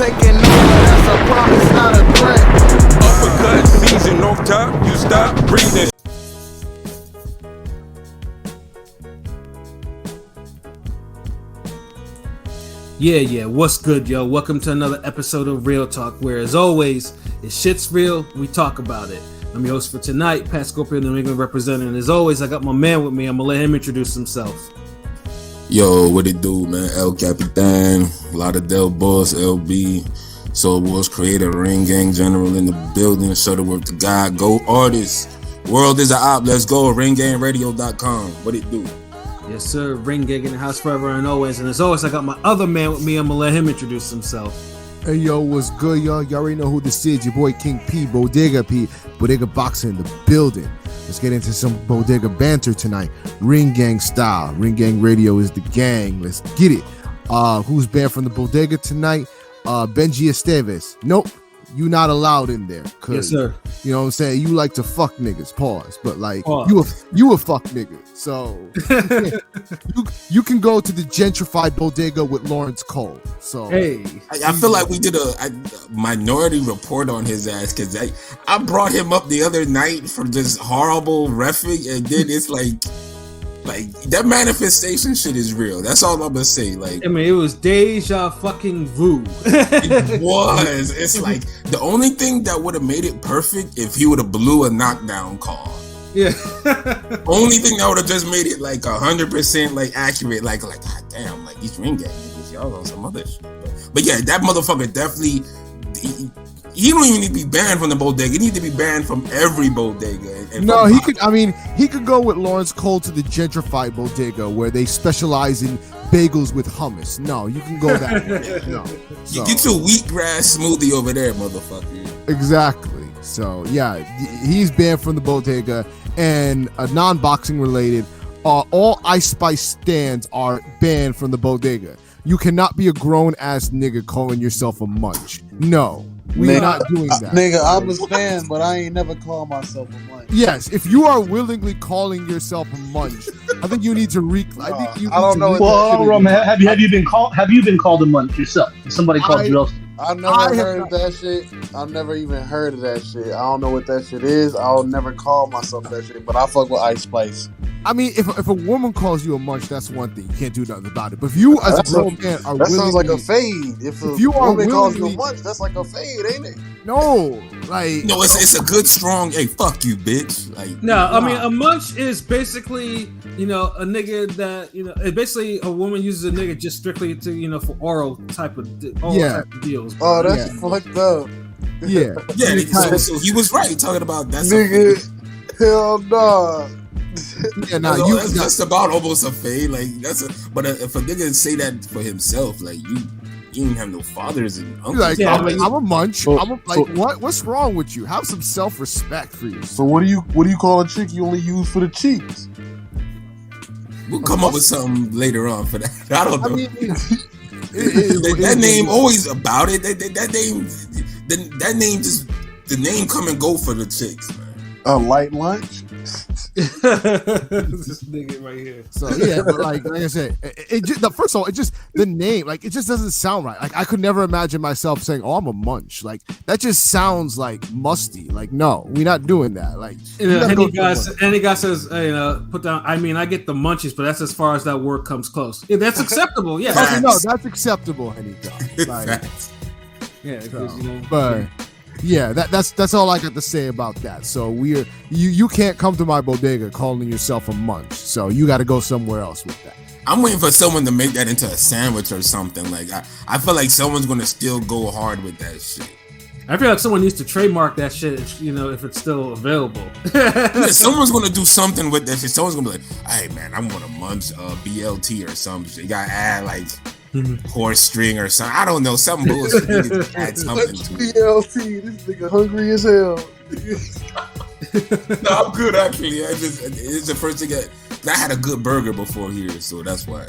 taking over, that's a promise, not a threat. Uppercut, season off top, you stop breathing. Yeah, what's good, yo? Welcome to another episode of Real Talk, where, as always, if shit's real, we talk about it. I'm your host for tonight, Pat Scorpion, the New England representative, and as always, I got my man with me. I'm gonna let him introduce himself. Yo, what it do, man? El Capitan, Lauderdale Boss, LB, Soul Wars Creator, Ring Gang General in the building, Shutterworth to God, Go Artists, World is a op, let's go, ringgangradio.com, what it do? Yes, sir. Ring Gang in the house forever and always. And as always, I got my other man with me. I'm gonna let him introduce himself. Hey, yo, what's good, y'all? Y'all already know who this is. Your boy King P, Bodega Boxer in the building. Let's get into some Bodega banter tonight. Ring Gang style. Ring Gang Radio is the gang. Let's get it. Who's banned from the Bodega tonight? Benji Esteves. Nope. You not allowed in there. Yes, sir. You know what I'm saying? You like to fuck niggas. Pause. But like, Pause. you a fuck nigga. So you can go to the gentrified Bodega with Lawrence Cole. So hey, I feel like we did a minority report on his ass because I brought him up the other night for this horrible reffing, and then it's like that manifestation shit is real. That's all I'm gonna say. Like, I mean, it was deja fucking vu. It was. It's like the only thing that would have made it perfect if he would have blew a knockdown call. Yeah. Only thing that would have just made it like 100% like accurate. Like god damn, like these ring gang niggas, y'all on some other shit. But yeah, that motherfucker definitely. He don't even need to be banned from the Bodega. He needs to be banned from every Bodega. No, he could. I mean, he could go with Lawrence Cole to the gentrified Bodega where they specialize in bagels with hummus. No, you can go that way. No, you get your wheatgrass smoothie over there, motherfucker. Exactly. So yeah, he's banned from the Bodega, and non-boxing related, all Ice Spice stands are banned from the Bodega. You cannot be a grown ass nigga calling yourself a munch. No. We're not doing that. Nigga, I'm a fan, but I ain't never called myself a munch. Yes, if you are willingly calling yourself a munch, I think you need to I don't know. Well, Roman, have you been called a munch yourself? Somebody called you else? I've never heard of that shit. I've never even heard of that shit. I don't know what that shit is. I'll never call myself that shit, but I fuck with Ice Spice. I mean, if a woman calls you a munch, that's one thing. You can't do nothing about it. But if you, as a grown man, are that sounds like a fade. If a woman calls you a munch, that's like a fade, ain't it? No, it's a good strong. Hey, fuck you, bitch. Like, no, I mean, a munch is basically, a nigga that, it's basically a woman uses a nigga just strictly to, for oral type of deals. Oh, that's fucked up. Yeah. So he was right talking about that. Nigga, hell no. Yeah, that's just about almost a fade. Like but if a nigga say that for himself, like you ain't have no fathers and uncles. Like, yeah, I'm a munch. What's wrong with you? Have some self-respect for you. So what do you call a chick you only use for the cheeks? We'll come up with something later on for that. I don't know. I mean, that name always about it. That name just the name come and go for the chicks, man. A light lunch. This nigga right here. So yeah, but like I said, first of all, it just the name, like it just doesn't sound right. Like I could never imagine myself saying, "Oh, I'm a munch." Like that just sounds like musty. Like no, we're not doing that. Like any guy says, put down. I mean, I get the munchies, but that's as far as that word comes close. Yeah, that's acceptable. Yeah, no, that's acceptable. Any guy. Like, yeah, but. Yeah, that's all I got to say about that. So you can't come to my Bodega calling yourself a munch. So you got to go somewhere else with that. I'm waiting for someone to make that into a sandwich or something. Like I feel like someone's gonna still go hard with that shit. I feel like someone needs to trademark that shit, if it's still available. Yeah, someone's gonna do something with that shit. Someone's gonna be like, "Hey man, I want a munch BLT or something." You gotta add like. Horse string or something. I don't know. Some bullshit. Add something to it. BLT. This nigga hungry as hell. No, I'm good actually. It's the first thing I had a good burger before here, so that's why.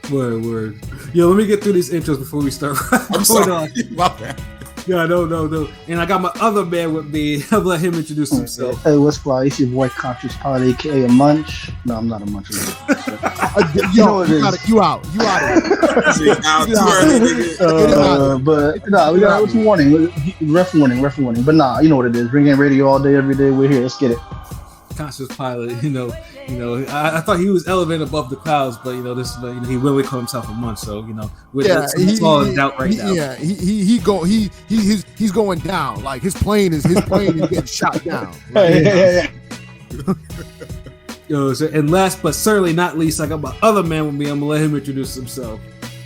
Word. Yo, let me get through these intros before we start. I'm sorry. My bad. Yeah, no. And I got my other man with me. I'll let him introduce himself. Hey, what's fly? It's your boy Conscious Pod, aka a Munch. No, I'm not a Munch. Yo, you out. You out of here. But no, we got warning. Ref warning. But nah, you know what it is. Ring Gang Radio all day, every day. We're here. Let's get it. Conscious pilot, I thought he was elevated above the clouds, but this, he really called himself a Munch. So it's all in doubt right now. Yeah, he's going down. Like his plane is getting shot down. Hey. And last but certainly not least, I got my other man with me. I'm gonna let him introduce himself.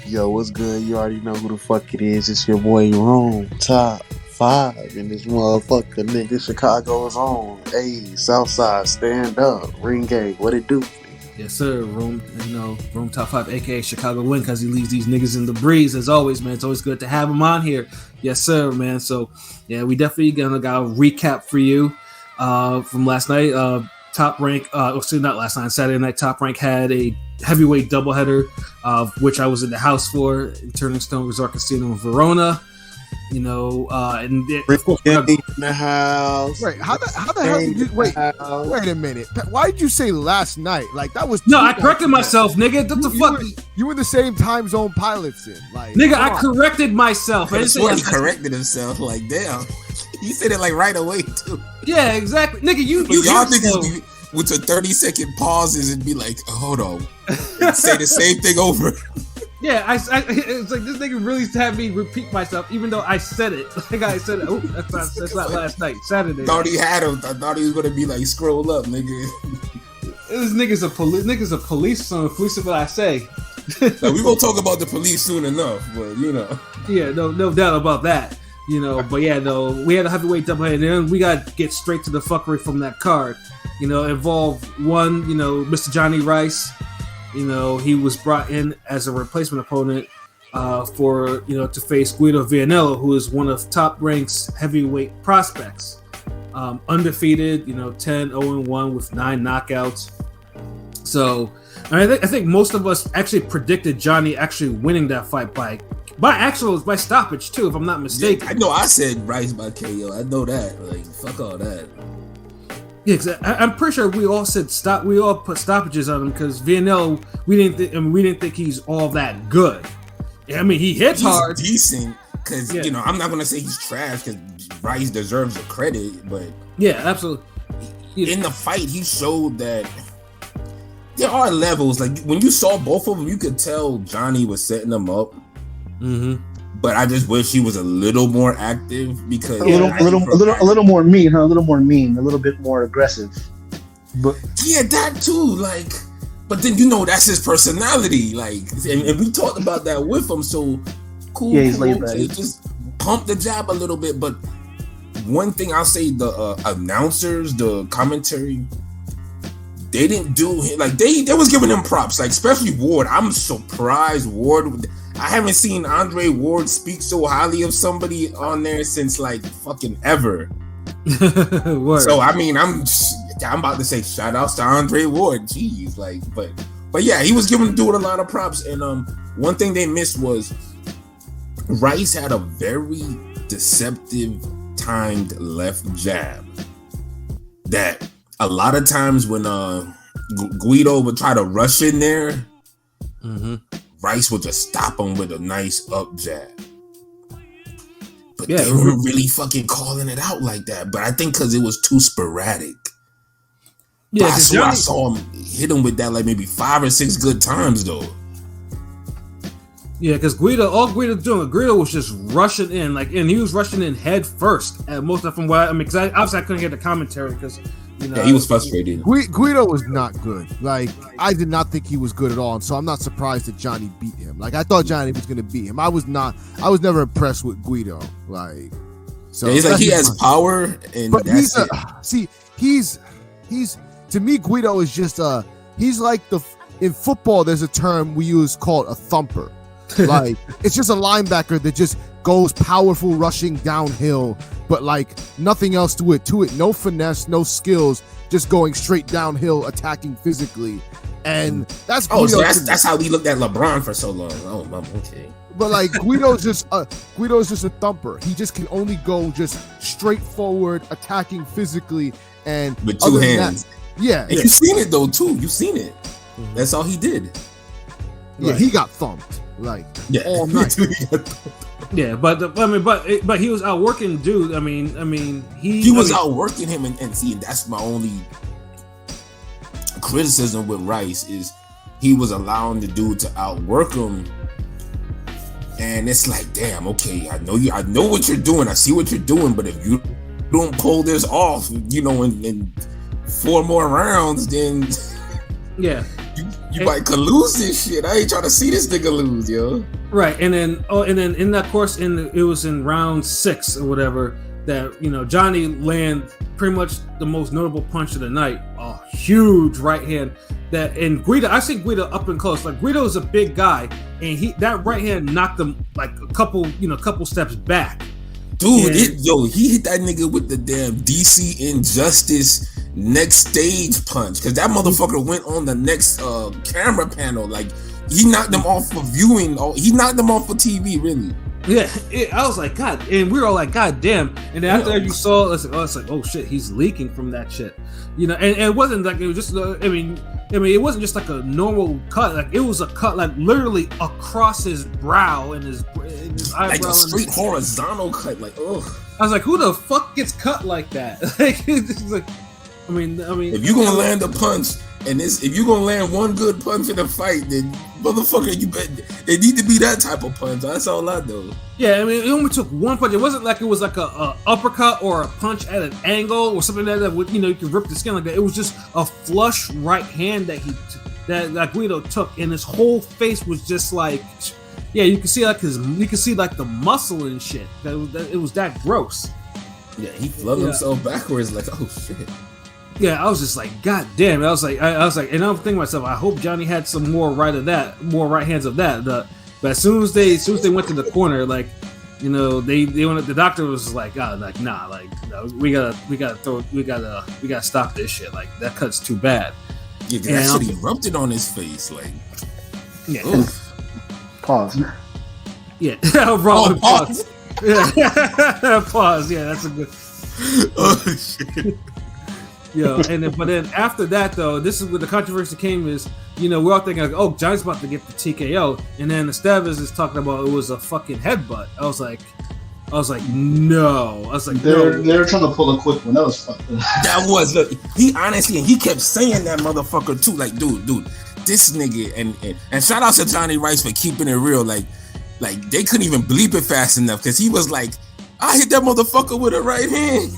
Yo, what's good? You already know who the fuck it is. It's your boy Rome, top 5 in this motherfucker, nigga. Chicago's on. Hey, Southside, stand up. Ring Gang, what it do? Yes, sir. Rome top 5, aka Chicago win, because he leaves these niggas in the breeze. As always, man, it's always good to have him on here. Yes, sir, man. So yeah, we definitely got a recap for you from last night. Top Rank, not last night, Saturday night. Top Rank had a heavyweight doubleheader, which I was in the house for in Turning Stone Resort Casino in Verona. And of course, in the house. Wait, how the hell did you wait a minute? Why did you say last night? Like that was I corrected myself, nigga. What the fuck? You were the same time zone pilots in, like nigga. I corrected myself. I swear he corrected himself. Like damn, he said it like right away too. Yeah, exactly, nigga. Y'all niggas with the 30-second pauses and be like, hold on, and say the same thing over. Yeah, it's like this nigga really had me repeat myself, even though I said it. Like I said, oh, that's not last night, Saturday. Thought he had him. I thought he was gonna be like, scroll up, nigga. This nigga's a police, so police is what I say. Now, we gonna talk about the police soon enough, but Yeah, no doubt about that. But yeah, though we had a heavyweight doubleheader, and then we got to get straight to the fuckery from that card. Involved one, Mr. Jonnie Rice. He was brought in as a replacement opponent to face Guido Vianello, who is one of Top Rank's heavyweight prospects. Undefeated, 10-0-1 with 9 knockouts. So I think most of us actually predicted Jonnie actually winning that fight by stoppage too, if I'm not mistaken. Yeah, I know I said Rice by KO. I know that. Like fuck all that. Yeah, cause I'm pretty sure we all said stop. We all put stoppages on him because Vianello, we didn't think he's all that good. I mean, he hits hard, decent. Because I'm not gonna say he's trash because Rice deserves the credit, but yeah, absolutely. In the fight, he showed that there are levels. Like when you saw both of them, you could tell Jonnie was setting them up. Mm-hmm. But I just wish he was a little more active because a little more mean, huh? A little more mean, a little bit more aggressive. But yeah, that too. Like, but then that's his personality. Like, and we talked about that with him. So cool. Yeah, he's laid back. Just pump the jab a little bit. But one thing I'll say: the announcers, the commentary, they didn't do like they was giving him props. Like especially Ward. I'm surprised Ward. I haven't seen Andre Ward speak so highly of somebody on there since like fucking ever. So I mean, I'm about to say shout outs to Andre Ward. Jeez, like, but yeah, he was doing a lot of props. And one thing they missed was Rice had a very deceptive timed left jab that a lot of times when Guido would try to rush in there. Mm-hmm. Rice would just stop him with a nice up jab. But they were really fucking calling it out like that. But I think because it was too sporadic. Yeah, I saw him hit him with that like maybe 5 or 6 good times though. Yeah, because Guido was just rushing in, and he was rushing in head first at most of them. Obviously I couldn't hear the commentary because he was frustrated. Guido was not good. Like I did not think he was good at all, and so I'm not surprised that Jonnie beat him. Like I thought Jonnie was going to beat him. I was never impressed with Guido. Like, so he's like he has power, and but he's to me Guido is just he's like in football. There's a term we use called a thumper. Like it's just a linebacker that just goes powerful rushing downhill, but like nothing else to it. No finesse, no skills, just going straight downhill, attacking physically. And that's so that's how we looked at LeBron for so long. Oh, okay. But like Guido's just a thumper. He just can only go just straightforward attacking physically and with two hands. Yeah, and you seen it though too. You seen it. That's all he did. Yeah, he got thumped all night. Yeah, but he was outworking dude. I mean, he was outworking him, and see, that's my only criticism with Rice is he was allowing the dude to outwork him, and it's like, damn, okay, I know what you're doing, I see what you're doing, but if you don't pull this off, in 4 more rounds, then you might could lose this shit. I ain't trying to see this nigga lose, yo. Right, and then in that course, it was in round 6 or whatever that Jonnie landed pretty much the most notable punch of the night, a huge right hand and Guido. I see Guido up and close. Like Guido is a big guy, and that right hand knocked him like a couple steps back. Dude, he hit that nigga with the damn DC Injustice next stage punch, because that motherfucker went on the next camera panel. Like he knocked them off for viewing. He knocked them off for TV, really. Yeah, I was like, God, and we were all like, God damn. And then after you saw, it's like, oh shit, he's leaking from that shit, and it wasn't like, it was just, I mean, it wasn't just like a normal cut. Like it was a cut, like literally across his brow and his eyebrow, like a straight horizontal cut. Like, ugh. I was like, who the fuck gets cut like that? Like, it's like, I mean, if you're gonna land a punch, and if you're gonna land one good punch in a fight, then motherfucker, you bet it need to be that type of punch. That's all I know. Yeah, I mean, it only took one punch. It wasn't like it was like a uppercut or a punch at an angle or something that would, you can rip the skin like that. It was just a flush right hand that Guido took, and his whole face was just like, yeah, you can see like the muscle and shit. It was that gross. Yeah, he flung himself backwards like, oh shit. Yeah, I was just like, God damn! I was like, and I'm thinking to myself, I hope Jonnie had some more right hands of that. But as soon as they went to the corner, like, they wanted, the doctor was like, nah, like, no, we gotta stop this shit. Like that cut's too bad. Yeah, that shit erupted on his face, like. Yeah. Oof. Pause. Yeah. Pause. Yeah. Pause. Yeah, that's a good. Oh shit. But then after that though, this is where the controversy came. Is we're all thinking like, oh, Johnny's about to get the TKO, and then Estevez is talking about it was a fucking headbutt. I was like, no. I was like, they're trying to pull a quick one. That was fucked up. That was he honestly, and he kept saying that motherfucker too. Like, dude, this nigga, and shout out to Jonnie Rice for keeping it real. Like they couldn't even bleep it fast enough, because he was like, I hit that motherfucker with a right hand.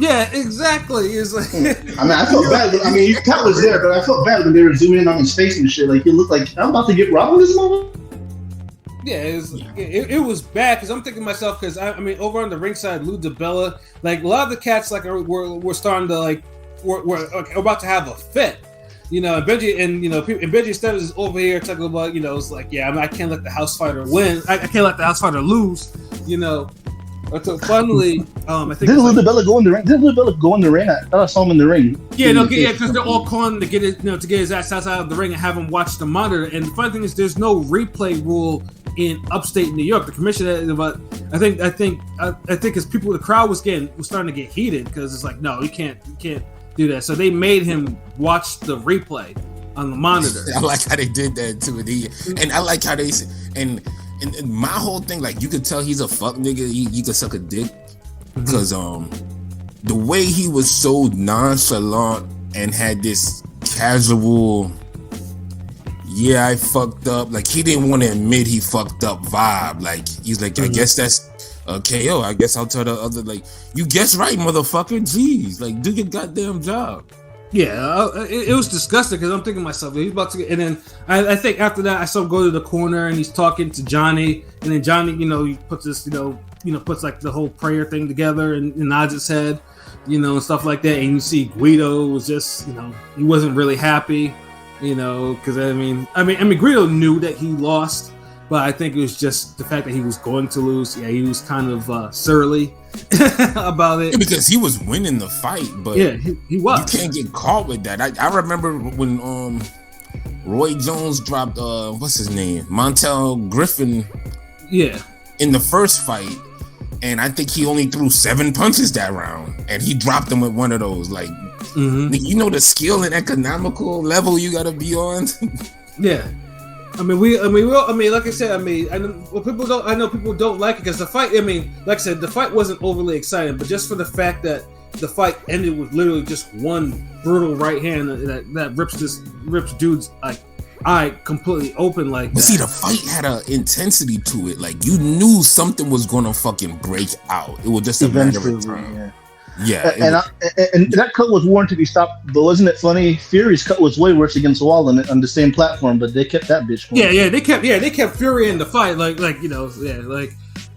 Yeah, exactly. It's like, I felt bad. I mean, Cat was there, but I felt bad when they were zooming in on his face and shit. Like, he looked like, I'm about to get robbed with this moment. Yeah, it was bad, because I'm thinking to myself, because I mean, over on the ringside, Lou DiBella, like a lot of the cats like were starting to like were about to have a fit, and Benji and Benji Stevens is over here talking about, it's like, yeah, I can't let the house fighter win. I can't let the house fighter lose, Until finally, I think. Didn't Lou DiBella go in the ring? Didn't Lou DiBella go in the ring? I thought I saw him in the ring. Yeah, because they're all calling to get it, to get his ass outside of the ring and have him watch the monitor. And the funny thing is, there's no replay rule in upstate New York. The commission, but I think, because the crowd was starting to get heated, because it's like, no, you can't do that. So they made him watch the replay on the monitor. I like how they did that too, and I like how they and my whole thing, like, you could tell he's a fuck nigga. He could suck a dick, because the way he was so nonchalant and had this casual, yeah, I fucked up. Like, he didn't want to admit he fucked up vibe. Like, he's like, I guess that's a KO. I guess I'll tell the other, like, you guess right, motherfucker. Jeez, like, do your goddamn job. Yeah, it was disgusting, because I'm thinking to myself, he's about to get, and then I think after that I saw him go to the corner and he's talking to Jonnie, and then Jonnie, he puts this, puts like the whole prayer thing together and nods his head, and stuff like that, and you see Guido was just, he wasn't really happy, because I mean Guido knew that he lost, but I think it was just the fact that he was going to lose. Yeah, he was kind of surly about it. Yeah, because he was winning the fight, but yeah, he was. You can't get caught with that. I remember when Roy Jones dropped what's his name, Montel Griffin. Yeah. In the first fight, and I think he only threw 7 punches that round, and he dropped him with one of those. Like, you know the skill and economical level you gotta be on. Yeah. I mean, like I said, I know people don't like it because the fight. I mean, like I said, the fight wasn't overly exciting, but just for the fact that the fight ended with literally just one brutal right hand that rips dude's like eye completely open like that. But see, the fight had an intensity to it. Like, you knew something was gonna fucking break out. It was just a matter of time. Yeah, and that cut was warranted to be stopped. But wasn't it funny? Fury's cut was way worse against Wall on the same platform, but they kept that bitch going. They kept Fury in the fight, like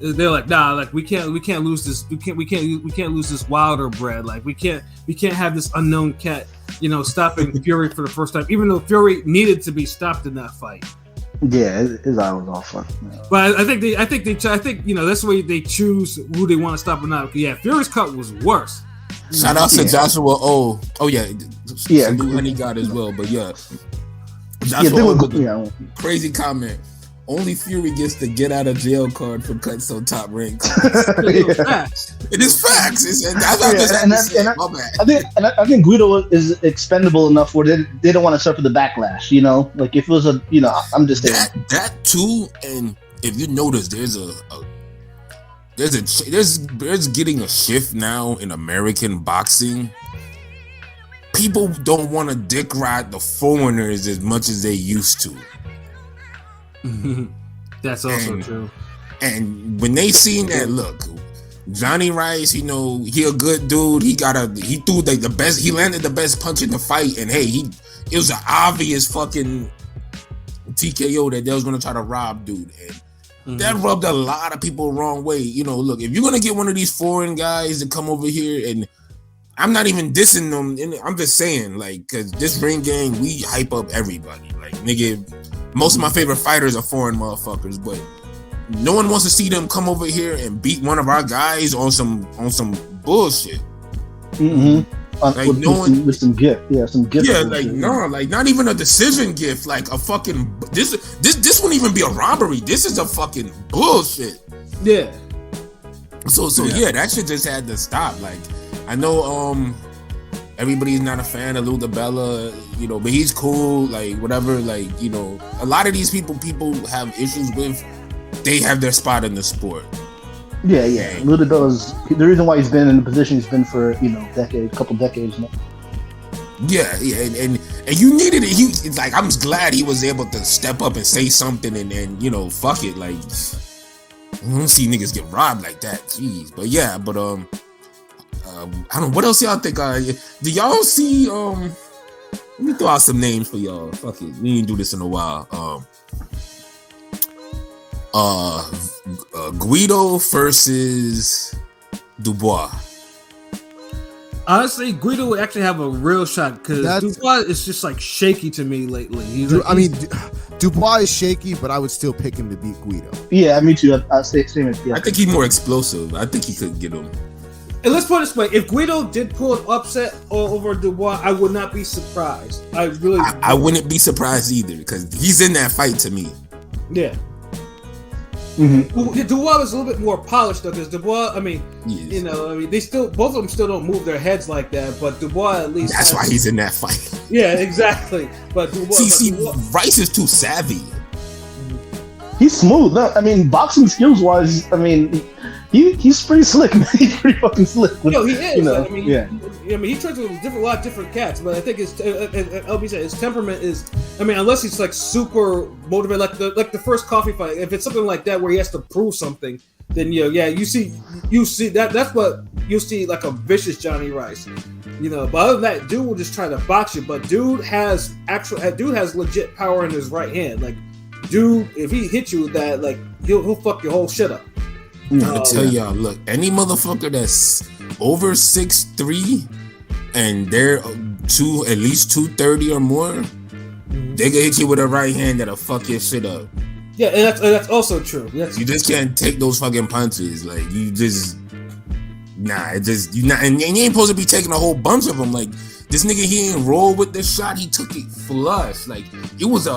they're like, nah, like we can't lose this. We can't lose this Wilder bread. Like we can't have this unknown cat, stopping Fury for the first time, even though Fury needed to be stopped in that fight. Yeah, his eye was all fucked. But I think that's the way they choose who they want to stop or not. Yeah, Fury's cut was worse. Shout out to Joshua O. Oh yeah, Honey God as well. But yeah, Joshua crazy comment. Only Fury gets the get out of jail card for cuts on Top Rank. Facts. It is facts. I think Guido is expendable enough where they don't want to suffer the backlash. Like if it was I'm just saying that too. And if you notice, there's getting a shift now in American boxing. People don't want to dick ride the foreigners as much as they used to. That's also true. And when they seen that, look, Jonnie Rice, he a good dude. He threw the best. He landed the best punch in the fight, and hey, it was an obvious fucking TKO that they was gonna try to rob dude, and that rubbed a lot of people the wrong way. Look, if you're gonna get one of these foreign guys to come over here, and I'm not even dissing them, I'm just saying, like, cause this ring gang, we hype up everybody, like, nigga. Most of my favorite fighters are foreign motherfuckers, but no one wants to see them come over here and beat one of our guys on some bullshit. Like with some gift, some gift. Yeah, like not even a decision gift, like a fucking this wouldn't even be a robbery. This is a fucking bullshit. Yeah. So that shit just had to stop. Like, I know everybody's not a fan of Lou DiBella, but he's cool, like, whatever, like, a lot of these people have issues with, they have their spot in the sport. Yeah. Lou DiBella's the reason why he's been in the position he's been for, couple decades now. Yeah, and you needed it. It's like, I'm just glad he was able to step up and say something and fuck it, like, I don't see niggas get robbed like that, jeez. But yeah, I don't know, what else y'all think? Do y'all see, let me throw out some names for y'all. Fuck it, we didn't do this in a while. Guido versus Dubois. Honestly, Guido would actually have a real shot because Dubois is just like shaky to me lately. Dubois is shaky, but I would still pick him to beat Guido. Yeah, me too. I say same as I think he's more explosive. I think he could get him. And let's put it this way: if Guido did pull an upset over Dubois, I would not be surprised. I wouldn't be surprised either because he's in that fight to me. Yeah. Mm-hmm. Dubois was a little bit more polished though, because Dubois, they still, both of them still don't move their heads like that, but Dubois at least. That's why he's in that fight. Yeah, exactly. But Dubois, Rice is too savvy. He's smooth. No, boxing skills wise, he's pretty slick, man. He's pretty fucking slick. He is. He trains with a lot of different cats, but I think LB said his temperament is. Unless he's like super motivated, like the first coffee fight. If it's something like that where he has to prove something, then you see that. That's what you see, like a vicious Jonnie Rice. But other than that, dude will just try to box you. But dude has legit power in his right hand. Like, dude, if he hits you with that, like he'll fuck your whole shit up. I'm gonna tell y'all, look, any motherfucker that's over 6'3" and they're at least 230 or more, they can hit you with a right hand that'll fuck your shit up. Yeah, and that's also true. You just can't take those fucking punches. Like, you just you're not, and you ain't supposed to be taking a whole bunch of them. Like, this nigga, he ain't roll with this shot. He took it flush. Like, it was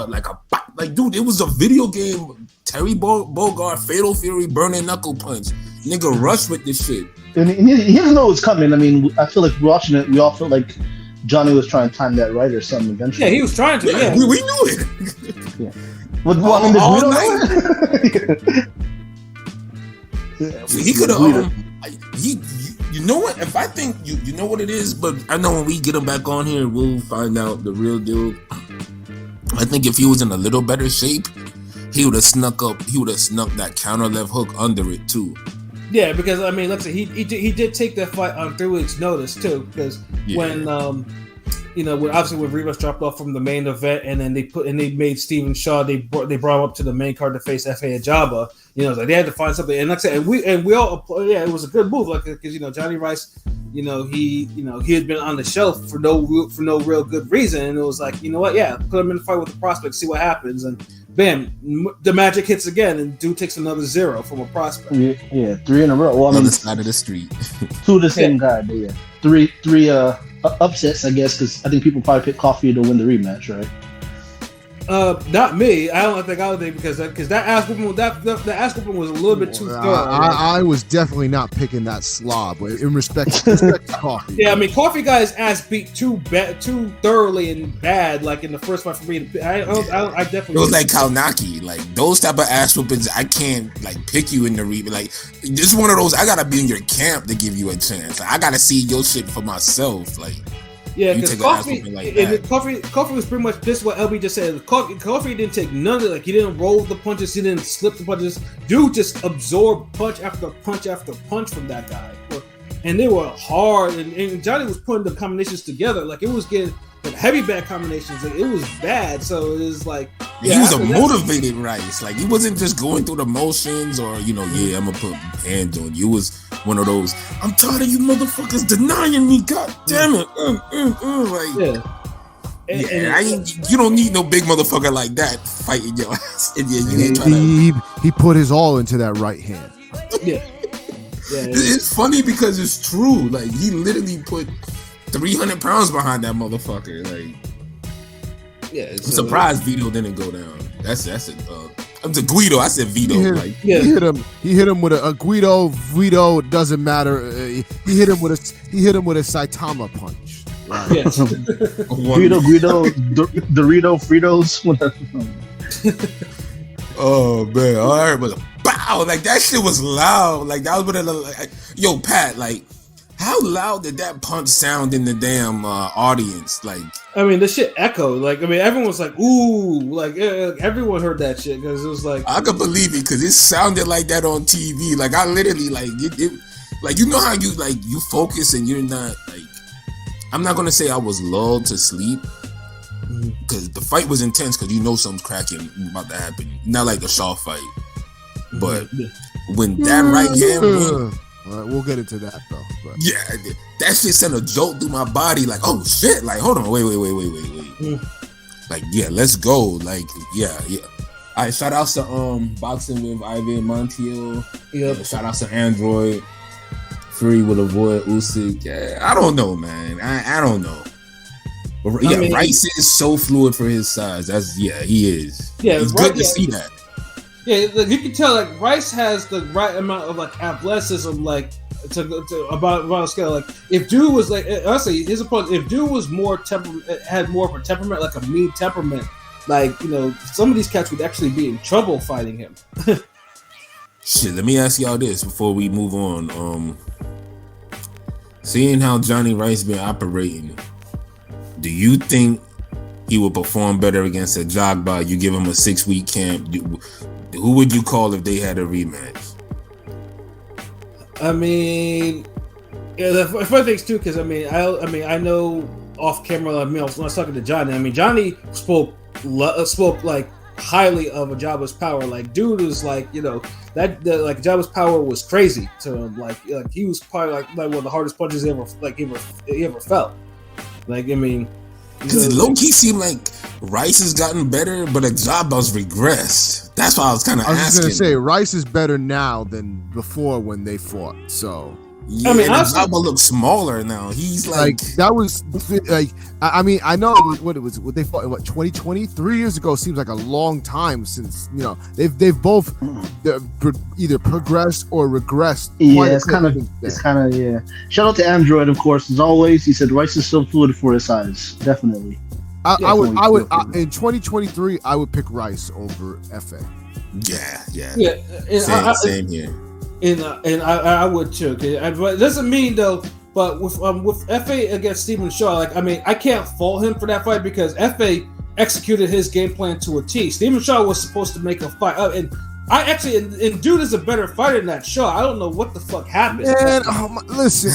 dude, it was a video game Terry Bogard, Fatal Fury, Burning Knuckle Punch. Nigga, rush with this shit. And he doesn't know it's coming. I mean, I feel like watching it, we all felt like Jonnie was trying to time that right or something eventually. Yeah, he was trying to. Yeah, we knew it. Yeah. With one in the all night. So he could have. You know what? If I think you know what it is, but I know when we get him back on here, we'll find out the real deal. I think if he was in a little better shape, he would have snuck that counter left hook under it too. Yeah, because I mean, let's say he did take that fight on 3 weeks' notice too. Because when obviously when Rivas dropped off from the main event, and then they made Stephen Shaw, they brought him up to the main card to face Efe Ajagba. Like they had to find something, and like I said, and we all it was a good move, like because Jonnie Rice, he had been on the shelf for no real good reason, and it was like, you know what, put him in the fight with the prospect, see what happens, and bam, the magic hits again, and dude takes another 0 from a prospect. Yeah, 3 in a row. Well, I mean, on the side of the street. 2 of the same guy, but yeah, three upsets, I guess, because I think people probably pick Coffee to win the rematch, right? Not me. I don't think I would think because that ass whooping was a little bit too thorough. I was definitely not picking that slob, but in respect to Coffee. Yeah, I mean, Coffee got his ass beat too thoroughly and bad, like in the first fight for me. I definitely. It was like Kalnaki, like those type of ass whoopings. I can't like pick you in the rematch. Like this is one of those. I gotta be in your camp to give you a chance. Like, I gotta see your shit for myself. Like. Yeah, because Coffee was pretty much this. What LB just said. Coffee didn't take none of it. Like he didn't roll the punches. He didn't slip the punches. Dude just absorbed punch after punch after punch from that guy, and they were hard. And Jonnie was putting the combinations together. Like it was getting heavy back combinations. Like it was bad. So it was like he was a motivated Rice. Like he wasn't just going through the motions or I'm gonna put hands on you. It was one of those. I'm tired of you motherfuckers denying me. God damn it. You don't need no big motherfucker like that fighting your ass. He put his all into that right hand. Yeah. It's funny because it's true. Like he literally put 300 pounds behind that motherfucker. Like, I'm surprised Vito didn't go down. That's it. I'm to Guido. I said Vito. He hit him with a Guido. Vito doesn't matter. He hit him with a Saitama punch. Right. Yes. Guido, Dorito, Fritos. Oh man! All right, but bow, like that shit was loud. Like that was what it looked like. Yo, Pat, like. How loud did that punch sound in the damn audience? Like, I mean, the shit echoed. Like, I mean, everyone was like, "Ooh!" Like, everyone heard that shit because it was like I could believe it because it sounded like that on TV. Like, I literally like it like you know how you focus and you're not like. I'm not gonna say I was lulled to sleep because the fight was intense because something's cracking about to happen. Not like the Shaw fight, but when that right hand went. All right, we'll get into that though. But. Yeah, that shit sent a jolt through my body. Like, oh shit! Like, hold on, wait. Like, yeah, let's go. Like, yeah. All right, shout outs to boxing with Ivan Montiel. Yeah, shout outs to Android. Fury will avoid Usyk. Yeah, I don't know, man. I don't know. But Rice is so fluid for his size. He is. Yeah, it's good to see that. Yeah, like, you can tell like Rice has the right amount of like athleticism, like to about a scale. Like if dude was like honestly, his opponent, if dude was more had more of a temperament, like a mean temperament, like some of these cats would actually be in trouble fighting him. Shit, let me ask y'all this before we move on. Seeing how Jonnie Rice been operating, do you think he will perform better against Ajagba? You give him a 6-week camp. Who would you call if they had a rematch? I mean, the funny thing is too, because I know off camera. When I was talking to Jonnie, I mean, Jonnie spoke like highly of Ajagba's power. Like, dude was like, Ajagba's power was crazy to him. Like he was probably like one of the hardest punches he ever felt. Like, I mean. Because it low-key seemed like Rice has gotten better, but Ajagba's regressed. That's why I was kind of asking. I was going to say, Rice is better now than before when they fought. So Yeah, I mean, and honestly, Ajagba looks smaller now. He's like that was like I mean I know what they fought in 2020 3 years ago seems like a long time since they've both either progressed or regressed. Yeah, it's kind of yeah. Shout out to Android, of course, as always. He said Rice is still fluid for his size, definitely. I would in 2023 I would pick Rice over Efe. Yeah. Same here. And I would too. Okay? But it doesn't mean though. But with Efe against Stephen Shaw, like I mean, I can't fault him for that fight because Efe executed his game plan to a T. Stephen Shaw was supposed to make a fight, and I actually and dude is a better fighter than that Shaw. I don't know what the fuck happened. Man, listen,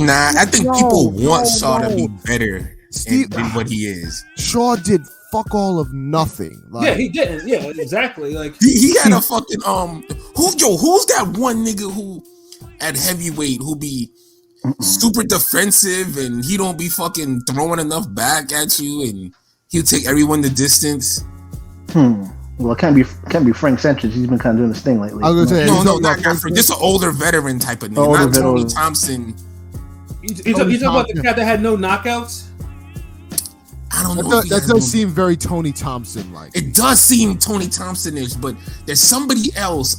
I think people want Shaw to be better than what he is. Shaw did fuck all of nothing. Yeah, he didn't. Yeah, exactly. Like he had a fucking who's that one nigga who at heavyweight who be super defensive and he don't be fucking throwing enough back at you and he'll take everyone the distance. Well, it can't be Frank Sanchez. He's been kind of doing this thing lately. I was gonna say, no, not Frank. This is an older veteran type of name, not Tony Thompson. You talking about the cat that had no knockouts? I don't know. That does seem very Tony Thompson like. It does seem Tony Thompson-ish, but there's somebody else.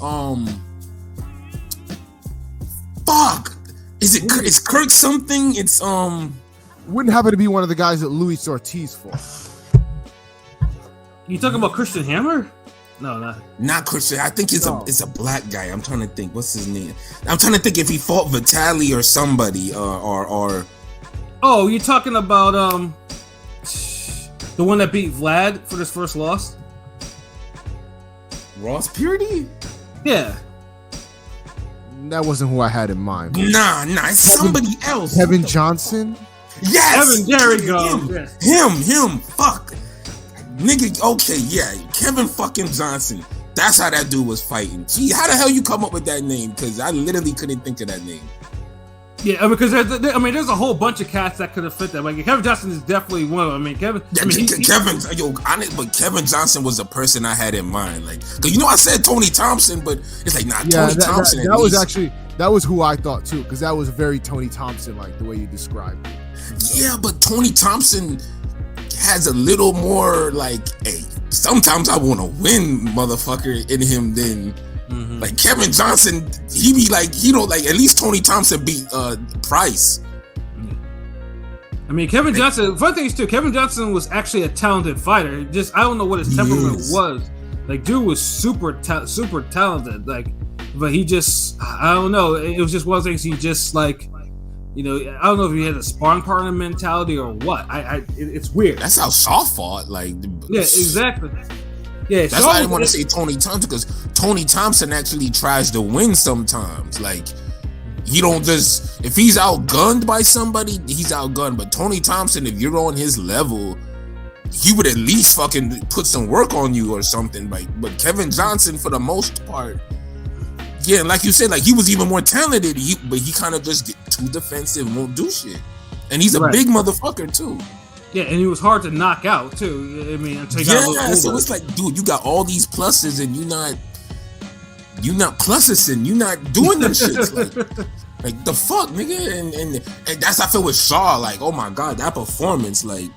Fuck. It's Kirk something? It's wouldn't happen to be one of the guys that Luis Ortiz fought. You talking about Christian Hammer? No, not Christian. I think it's a black guy. I'm trying to think. What's his name? I'm trying to think if he fought Vitali or somebody or. Oh, you're talking about the one that beat Vlad for his first loss? Ross Purdy? Yeah. That wasn't who I had in mind. Nah, it's somebody else. Kevin Johnson? Yes! Kevin, there we go. Him, fuck. Nigga, okay, yeah. Kevin fucking Johnson. That's how that dude was fighting. Gee, how the hell you come up with that name? Because I literally couldn't think of that name. Yeah, because there's a whole bunch of cats that could have fit that. Like Kevin Johnson is definitely one of them. I mean, Kevin. But Kevin Johnson was the person I had in mind. Like, cause I said Tony Thompson, but it's like Tony Thompson. That was who I thought too, because that was very Tony Thompson like the way you described it. So. Yeah, but Tony Thompson has a little more like, hey, sometimes I want to win, motherfucker, in him than. Mm-hmm. Like Kevin Johnson, he be like, at least Tony Thompson beat Price. I mean, Kevin Johnson, fun thing is too, Kevin Johnson was actually a talented fighter. Just, I don't know what his temperament was. Like, dude was super talented. Like, but he just, I don't know. It was just one of those things he just like, I don't know if he had a sparring partner mentality or what. It's weird. That's how Shaw fought. Like, yeah, exactly. Yeah, that's why I didn't want to say Tony Thompson, because Tony Thompson actually tries to win sometimes. Like, he don't just, if he's outgunned by somebody, he's outgunned. But Tony Thompson, if you're on his level, he would at least fucking put some work on you or something. But Kevin Johnson, for the most part, yeah, like you said, like he was even more talented, but he kind of just get too defensive, won't do shit. And he's a big motherfucker too. Yeah, and he was hard to knock out too. I mean, until he got a little older. So it's like, dude, you got all these pluses and you're not plussing, you're not doing them shits. Like the fuck, nigga, and that's how I feel with Shaw. Like, oh my god, that performance, like.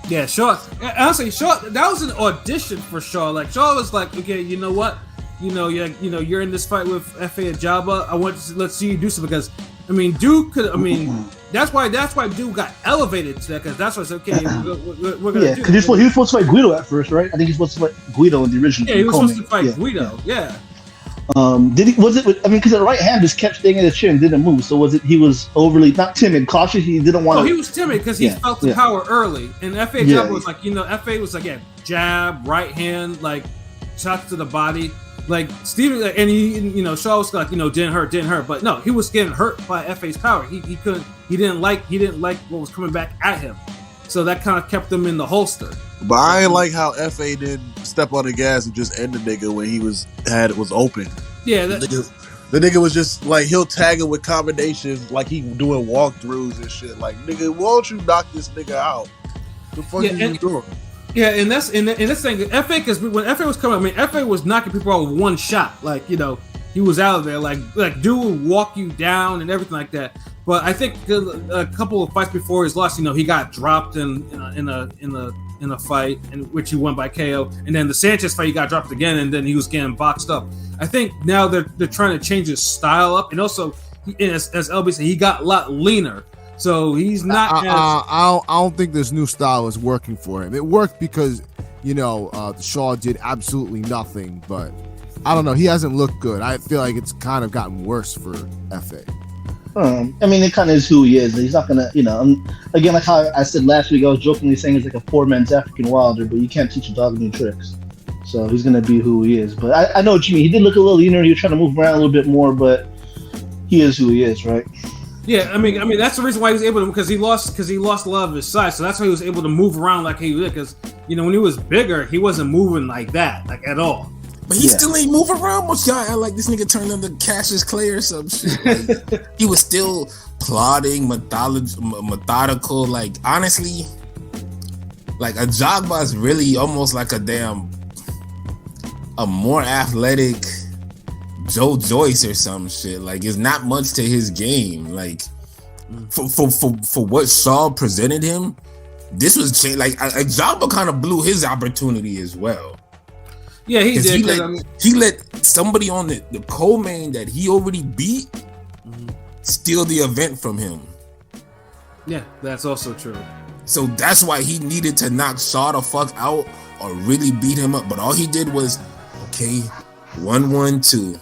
Yeah, Shaw. Honestly, Shaw. That was an audition for Shaw. Like Shaw was like, okay, you know what, you're in this fight with Efe Ajagba. I want to let's see you do something because. I mean, dude could. I mean, that's why dude got elevated to that because that's why it's okay. We're gonna do. Because he was supposed to fight Guido at first, right? I think he's supposed to fight Guido in the original. Yeah, he was supposed to fight Guido. Yeah. Did he? Was it? I mean, because the right hand just kept staying in his chin and didn't move. So was it? He was overly not timid, cautious. He didn't want. Oh, he was timid because he felt the power early, and Efe Ajagba was like, Efe was like, jab, right hand, like shots to the body. Like Steven, and he, Shaw was like, didn't hurt, but no, he was getting hurt by Efe's power. He didn't like what was coming back at him, so that kind of kept him in the holster. But I ain't like how Efe didn't step on the gas and just end the nigga when he was open. Yeah, the nigga was just like he'll tag him with combinations like he doing walkthroughs and shit. Like, nigga, why don't you knock this nigga out? The fuck you doing? Yeah, and that's thing. Efe, because when Efe was coming, I mean, Efe was knocking people out with one shot. Like, he was out of there. Like dude would walk you down and everything like that. But I think a couple of fights before his loss, he got dropped in a fight in which he won by KO, and then the Sanchez fight he got dropped again, and then he was getting boxed up. I think now they're trying to change his style up, and also as LB said, he got a lot leaner, so he's not. I don't think this new style is working for him. It worked because Shaw did absolutely nothing, but I don't know. He hasn't looked good. I feel like it's kind of gotten worse for Efe. I mean, it kind of is who he is. He's not gonna, again, like how I said last week, I was jokingly saying he's like a poor man's African Wilder, but you can't teach a dog new tricks. So he's gonna be who he is. But I know what you mean. He did look a little leaner. He was trying to move around a little bit more, but he is who he is, right? Yeah, I mean that's the reason why he was able to, because he lost a lot of his size, so that's why he was able to move around like he did. Because when he was bigger, he wasn't moving like that, like at all. But he still ain't move around much. Y'all act like this nigga turned into Cassius Clay or some shit. Like, he was still plodding, methodical. Like, honestly, like Ajagba is really almost like a more athletic Joe Joyce or some shit. Like, it's not much to his game. Like, for what Shaw presented him, this was like Ajagba kind of blew his opportunity as well. Yeah, he did. He let somebody on the co-main that he already beat steal the event from him. Yeah, that's also true. So that's why he needed to knock Shaw the fuck out or really beat him up. But all he did was, 1-1-2.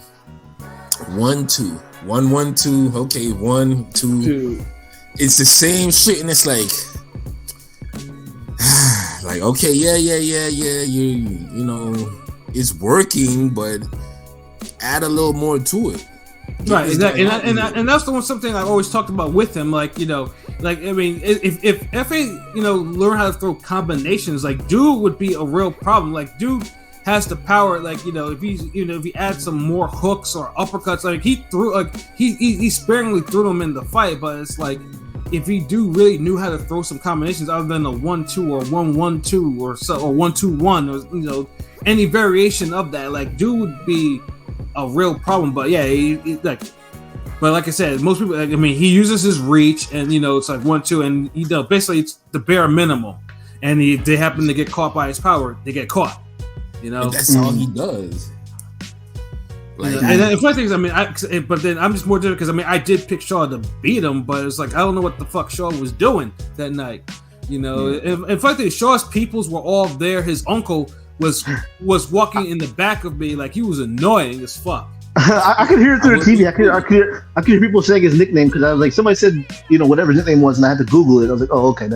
1-2. 1-1-2. Okay, 1-2. It's the same shit, and it's like, okay, yeah, it's working, but add a little more to it. Right, exactly. And that's something I always talked about with him. Like, I mean, if Efe, learn how to throw combinations, like, dude would be a real problem. Like, dude has the power. Like, if he adds some more hooks or uppercuts, like he threw, like he sparingly threw them in the fight, but it's like, if he really knew how to throw some combinations other than a 1-2 or 1-1-2 or 1-2-1 or any variation of that, like, dude would be a real problem. But yeah, but like I said, most people, like, I mean, he uses his reach, and it's like 1-2, and basically it's the bare minimum. And they happen to get caught by his power, they get caught. And that's all he does. Like, and the funny thing is, I mean, but then I'm just more different because, I mean, I did pick Shaw to beat him, but it's like, I don't know what the fuck Shaw was doing that night. And funny thing is, Shaw's peoples were all there. His uncle was walking in the back of me, like, he was annoying as fuck. I could hear it through the TV. I could hear people saying his nickname, because I was like, somebody said, whatever his nickname was, and I had to Google it. I was like, oh, okay.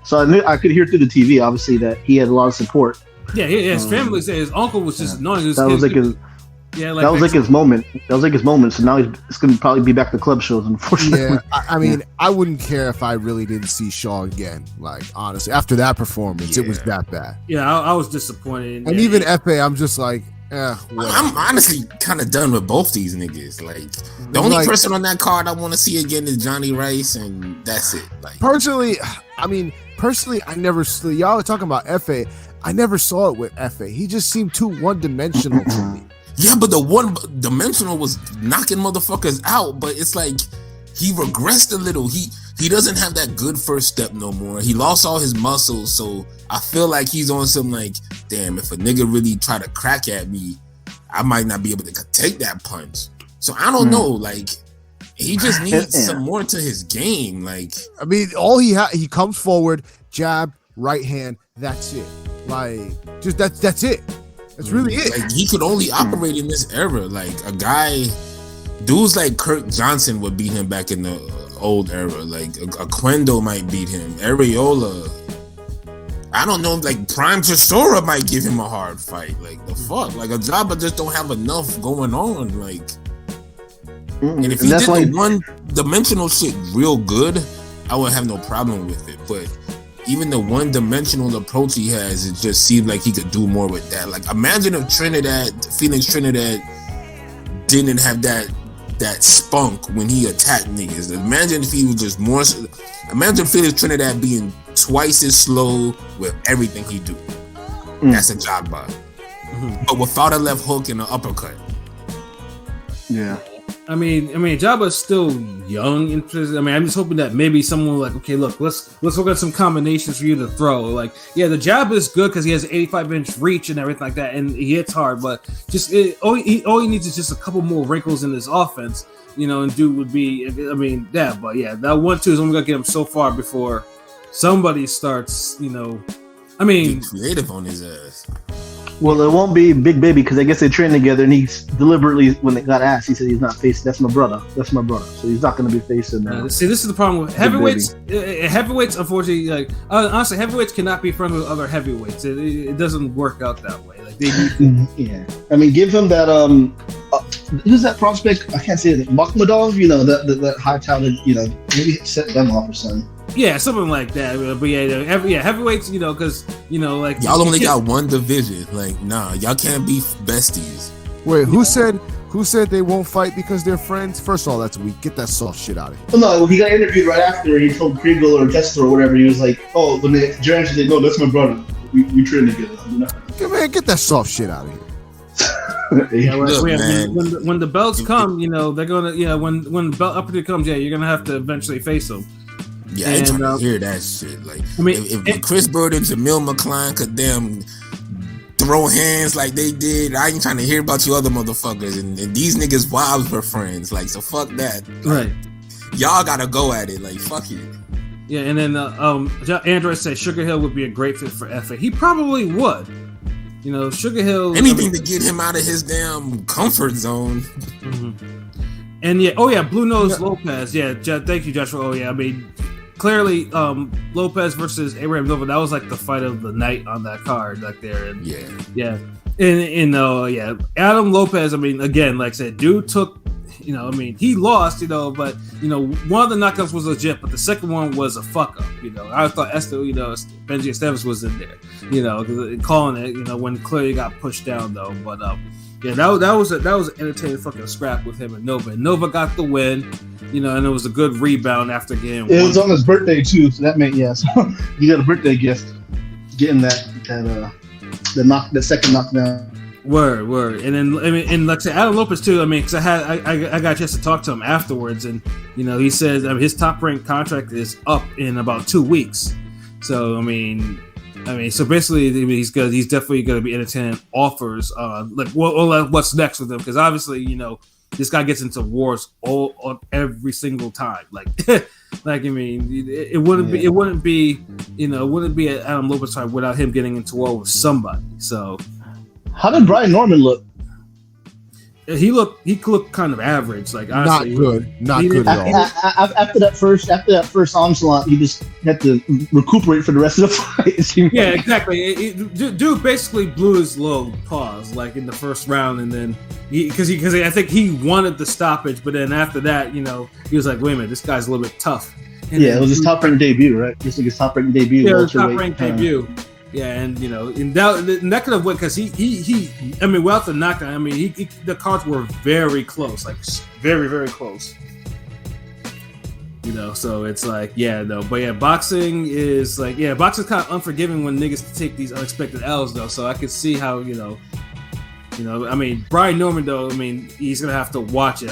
So I could hear through the TV, obviously, that he had a lot of support. Yeah, his family said his uncle was just annoying. That was like his. Yeah, that was like his moment. That was like his moment. So now it's going to probably be back to club shows, unfortunately. Yeah, I mean, I wouldn't care if I really didn't see Shaw again. Like, honestly, after that performance, it was that bad. Yeah, I was disappointed. And even Efe, I'm just like, I'm honestly kind of done with both these niggas. Like, the only person on that card I want to see again is Jonnie Rice, and that's it. Like, personally, I never. Y'all are talking about Efe. I never saw it with Efe. He just seemed too one-dimensional to me. Yeah, but the one-dimensional was knocking motherfuckers out, but it's like he regressed a little. He doesn't have that good first step no more. He lost all his muscles, so I feel like he's on some like, damn, if a nigga really try to crack at me, I might not be able to take that punch. So I don't know, like, he just needs some more to his game. Like, I mean, all he comes forward, jab, right hand, that's it. Like, just that's it. That's really it. Like, he could only operate in this era. Like, dudes like Kirk Johnson would beat him back in the old era. Like, a Quendo might beat him. Areola. I don't know, like, Prime Chisora might give him a hard fight. Like, the fuck? Like, Ajagba just don't have enough going on. Like, and if he did the one-dimensional shit real good, I would have no problem with it. But even the one-dimensional approach he has, it just seemed like he could do more with that. Like, imagine if Phoenix Trinidad didn't have that spunk when he attacked niggas. Imagine if he was just more. Imagine Phoenix Trinidad being twice as slow with everything he do. That's Ajagba, but without a left hook and an uppercut. Yeah. I mean, Jabba's still young. I'm just hoping that maybe someone like, okay, look, let's look at some combinations for you to throw. Like, yeah, the Jabba is good because he has 85-inch reach and everything like that, and he hits hard. But just all he needs is just a couple more wrinkles in his offense, and dude would be. I mean, yeah, but yeah, that 1-2 is only gonna get him so far before somebody starts. I mean, Get creative on his ass. Well, it won't be Big Baby because I guess they trained together, and he's deliberately, when they got asked, he said he's not facing. That's my brother. So he's not going to be facing. See, this is the problem with heavyweights. Heavyweights, unfortunately, like honestly, heavyweights cannot be friends with other heavyweights. It doesn't work out that way. Like they do. Yeah, I mean, give him that. Who's that prospect? I can't say it. Makhmadov, that high talented. Maybe set them off or something. Yeah, something like that. But heavyweights, because like Y'all only got one division. Like, nah, y'all can't be besties. Wait, who said they won't fight because they're friends? First of all, that's weak. Get that soft shit out of here. Well, no, he got interviewed right after. He told Kriegel or Kessler or whatever. He was like, "Oh, when the Germans said, no, that's my brother. We train together." Man, get that soft shit out of here. Yeah, Look, when the belts come, they're gonna when the belt opportunity comes, you're gonna have to eventually face them. Yeah, I ain't trying to hear that shit. Like, if Chris Bird and Jamil McCline could damn throw hands like they did, I ain't trying to hear about you other motherfuckers. And these niggas wives were friends. Like, so fuck that. Like, Right. Y'all gotta go at it. Like, fuck it. Yeah, and then Android said Sugar Hill would be a great fit for Efe. He probably would. Sugar Hill. Anything to get him out of his damn comfort zone. Mm-hmm. And Blue Nose Lopez. Yeah, thank you, Joshua. Oh yeah, I mean, clearly, Lopez versus Abraham Nova. That was like the fight of the night on that card, like there. And Adam Lopez. I mean, again, like I said, dude took. He lost. But one of the knockouts was legit, but the second one was a fuck up. I thought Benji Esteves was in there. Calling it. When clearly got pushed down though, but yeah, that was an entertaining fucking scrap with him and Nova. And Nova got the win, and it was a good rebound after getting. It was on his birthday too, so that meant yes. You got a birthday gift, getting the second knockdown. Word, and then and like I said, Adam Lopez too. I mean, because I got a chance to talk to him afterwards, and he says his top ranked contract is up in about 2 weeks. So so basically, he's definitely going to be entertaining offers on what's next with him, because obviously this guy gets into wars on every single time. Like it wouldn't be an Adam Lopez fight without him getting into war with somebody. So. How did Brian Norman look? He looked kind of average. Like honestly, not good at all. After that first onslaught, he just had to recuperate for the rest of the fight. Yeah, exactly. Dude basically blew his load. Pause. Like in the first round, and then because I think he wanted the stoppage, but then after that, he was like, wait a minute, this guy's a little bit tough. And it was his top ranked debut, right? This was his top ranked debut. Yeah, top ranked debut. Yeah, and that could have went because he without the knockdown, the cards were very close, like very, very close. So it's like, boxing is like, boxing's kind of unforgiving when niggas take these unexpected L's though. So I could see how, Brian Norman though, he's gonna have to watch it.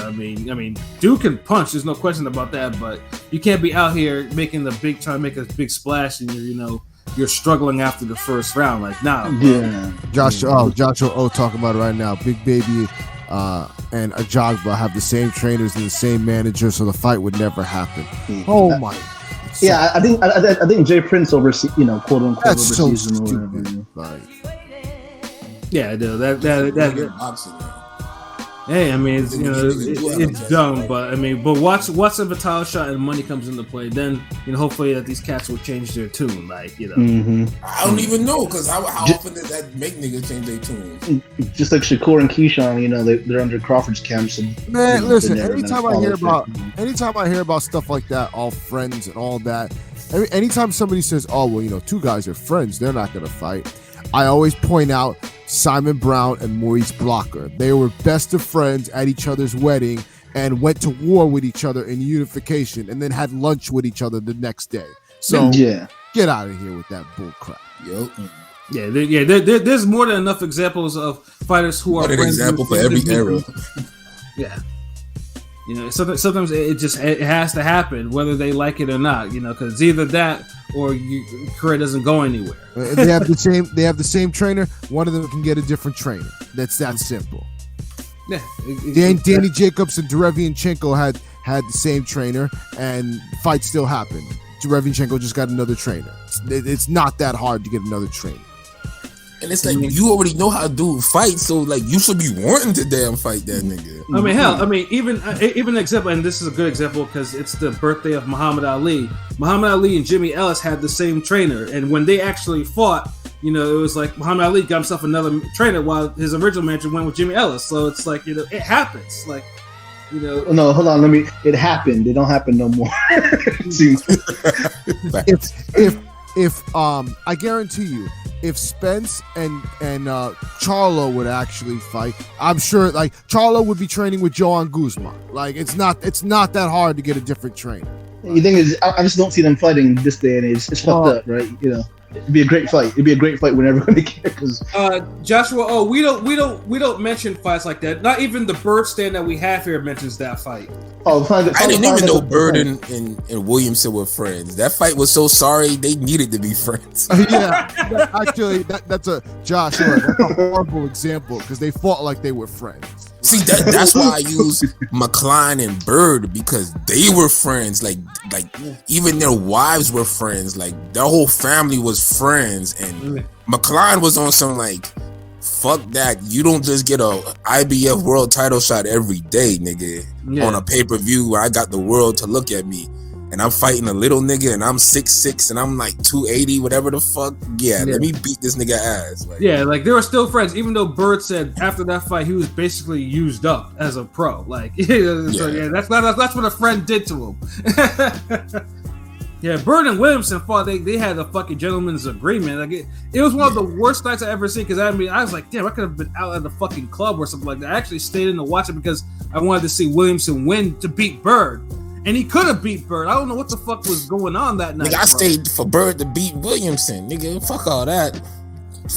Dude can punch, there's no question about that, but you can't be out here trying to make a big splash and you're struggling after the first round. Like, nah. Yeah. Joshua talking about it right now. Big Baby and Ajagba have the same trainers and the same manager, so the fight would never happen. Oh my. Yeah, I think Jay Prince oversees, quote unquote, that's so overseas stupid. Like, yeah, dude, that hey, it's dumb, but watch the Vital shot and money comes into play. Then hopefully that these cats will change their tune. Like Mm-hmm. I don't even know, because how often does that make niggas change their tune? Just like Shakur and Keyshawn, they're under Crawford's camp. So man, listen. Anytime I hear about stuff like that, all friends and all that. Anytime somebody says, "Oh, well, two guys are friends, they're not gonna fight," I always point out Simon Brown and Maurice Blocker. They were best of friends at each other's wedding and went to war with each other in unification and then had lunch with each other the next day. So get out of here with that bull crap. Yep. There's more than enough examples of fighters who are an example for every era. Yeah. You know, sometimes it has to happen, whether they like it or not. You know, because either that or your career doesn't go anywhere. They have the same trainer. One of them can get a different trainer. That's that simple. Yeah. Danny Jacobs and Derevianchenko had the same trainer, and fight still happened. Derevianchenko just got another trainer. It's not that hard to get another trainer. And it's like, you already know how to do fights, so like you should be wanting to damn fight that nigga. I mean, hell, I mean, even an example, and this is a good example because it's the birthday of Muhammad Ali. Muhammad Ali and Jimmy Ellis had the same trainer, and when they actually fought, you know, it was like Muhammad Ali got himself another trainer while his original manager went with Jimmy Ellis. So it's like, you know, it happens. Like, you know. No, hold on. It happened. It don't happen no more. if I guarantee you, if Spence and Charlo would actually fight, I'm sure like Charlo would be training with Joan Guzman. Like it's not that hard to get a different trainer. The thing is, I just don't see them fighting this day and age. It's fucked up, right? You know, it'd be a great fight. It'd be a great fight when everybody cares. Joshua, we don't mention fights like that. Not even the Bird stand that we have here mentions that fight. I didn't even know Bird and Williamson were friends. That fight was so sorry they needed to be friends. Yeah, actually, that's a horrible example because they fought like they were friends. See, that's why I use McCline and Bird, because they were friends. Like even their wives were friends. Like their whole family was friends. And McCline was on some like, fuck that. You don't just get a IBF world title shot every day, nigga, on a pay-per-view where I got the world to look at me. And I'm fighting a little nigga and I'm 6'6" and I'm like 280, whatever the fuck. Yeah, let me beat this nigga ass. Like, yeah, like they were still friends, even though Bird said after that fight he was basically used up as a pro. Like, so that's what a friend did to him. Yeah, Bird and Williamson fought. They had a fucking gentleman's agreement. Like it was one of the worst nights I ever seen. Because I was like, damn, I could have been out at the fucking club or something like that. I actually stayed in to watch it because I wanted to see Williamson win to beat Bird. And he could have beat Bird. I don't know what the fuck was going on that night. Nigga, I stayed for Bird to beat Williamson. Nigga, fuck all that.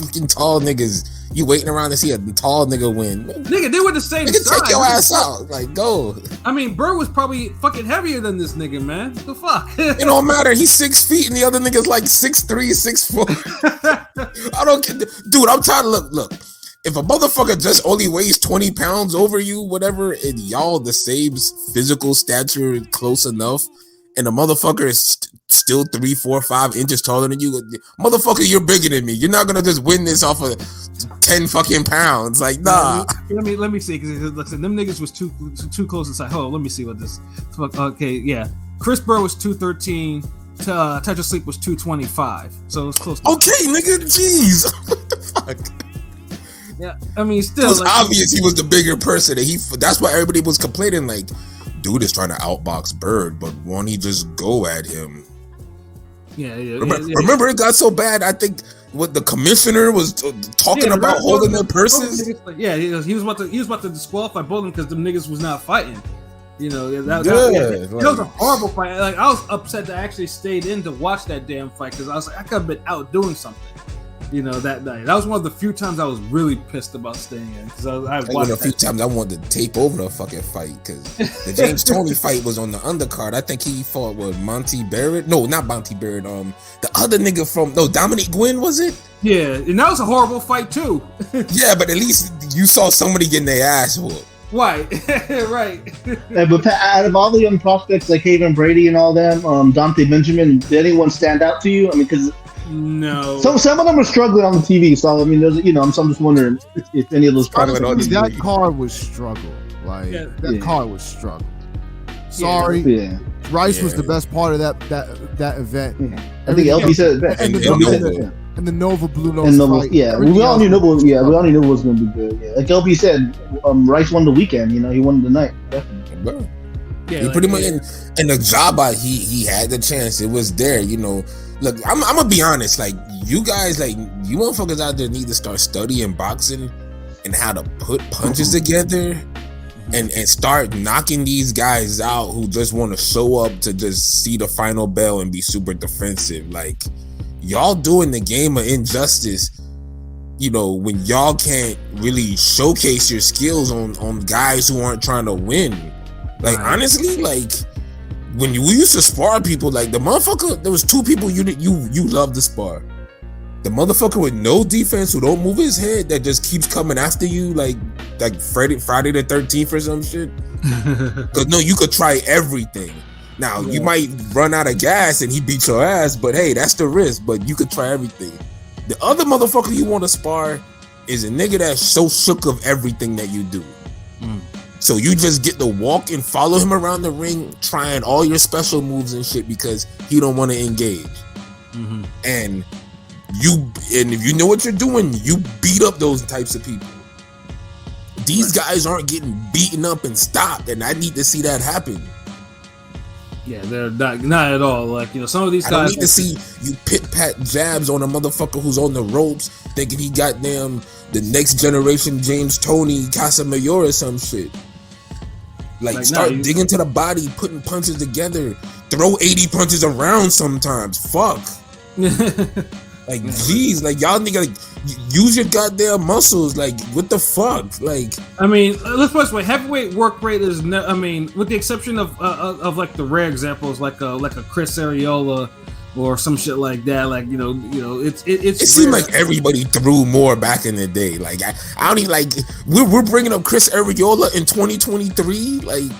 Fucking tall niggas. You waiting around to see a tall nigga win. Nigga, they were the same size. Take your ass out. Like, go. I mean, Bird was probably fucking heavier than this nigga, man. The fuck? It don't matter. He's 6 feet and the other nigga's like 6'3", 6'4". I don't care. Dude, I'm tired of look. If a motherfucker just only weighs 20 pounds over you, whatever, and y'all the same physical stature close enough, and the motherfucker is still 3, 4, 5 inches taller than you, motherfucker, you're bigger than me. You're not gonna just win this off of 10 fucking pounds. Like, nah. Let me see, because listen, them niggas was too close inside. Hold on, let me see what this. Okay, yeah. Chris Burr was 213. Tetra Sleep was 225. So it was close. Okay, nigga, jeez. What the fuck? Yeah, I mean, still, it was obvious he was the bigger person. That's why everybody was complaining. Like, dude is trying to outbox Bird, but won't he just go at him? Yeah. Remember, it got so bad. I think what the commissioner was talking about holding their purses. Yeah, he was about to disqualify both of them because them niggas was not fighting. You know, that was a horrible fight. Like, I was upset that I actually stayed in to watch that damn fight because I was like, I could have been out doing something. You know, that night. That was one of the few times I was really pissed about staying in because I watched a few times I wanted to tape over the fucking fight because the James Toney fight was on the undercard. I think he fought with Monty Barrett. No, not Monty Barrett. The other nigga from Dominic Gwynn, was it? Yeah, and that was a horrible fight too. Yeah, but at least you saw somebody getting their ass whooped. Right, right. Yeah, but out of all the young prospects like Haven Brady and all them, Dante Benjamin, did anyone stand out to you? I mean, because no. Some of them are struggling on the TV, so I mean, there's, you know, I'm just wondering if any of those prospects. That card was struggle. Like that card was struggle. Sorry, Rice was the best part of that event. Yeah. I think LB said it best. And the Nova Blue Nose fight. Yeah, we all knew Nova. Yeah, we all knew Nova was going to be good. Yeah, like LB said, Rice won the weekend. You know, he won the night. Definitely. Yeah, he pretty much in the Jabba, he had the chance. It was there. You know. Look, I'm gonna be honest. Like, you guys, like, you motherfuckers out there need to start studying boxing and how to put punches together and start knocking these guys out who just want to show up to just see the final bell and be super defensive. Like, y'all doing the game of injustice you know, when y'all can't really showcase your skills on guys who aren't trying to win. Like, honestly, like, when we used to spar people, like, the motherfucker, there was two people you love to spar. The motherfucker with no defense who don't move his head that just keeps coming after you like Friday the 13th or some shit. Cause no, you could try everything. Now you might run out of gas and he beats your ass, but hey, that's the risk. But you could try everything. The other motherfucker you want to spar is a nigga that's so shook of everything that you do. So you just get to walk and follow him around the ring, trying all your special moves and shit because he don't want to engage. And if you know what you're doing, you beat up those types of people. These guys aren't getting beaten up and stopped, and I need to see that happen. Yeah, they're not at all. Like, you know, some of these guys. I don't need to see you pit pat jabs on a motherfucker who's on the ropes, thinking he goddamn the next generation James Tony Casamayor or some shit. Like start digging to the body, putting punches together, throw 80 punches around sometimes. Fuck. Like, geez, like, y'all nigga, like, use your goddamn muscles. Like, what the fuck? Like, I mean, let's put it this way: heavyweight work rate is, I mean, with the exception of like the rare examples, like a Chris Arreola or some shit like that. Like, you know, it seemed like everybody threw more back in the day. Like, I don't even like. We're bringing up Chris Arreola in 2023. Like.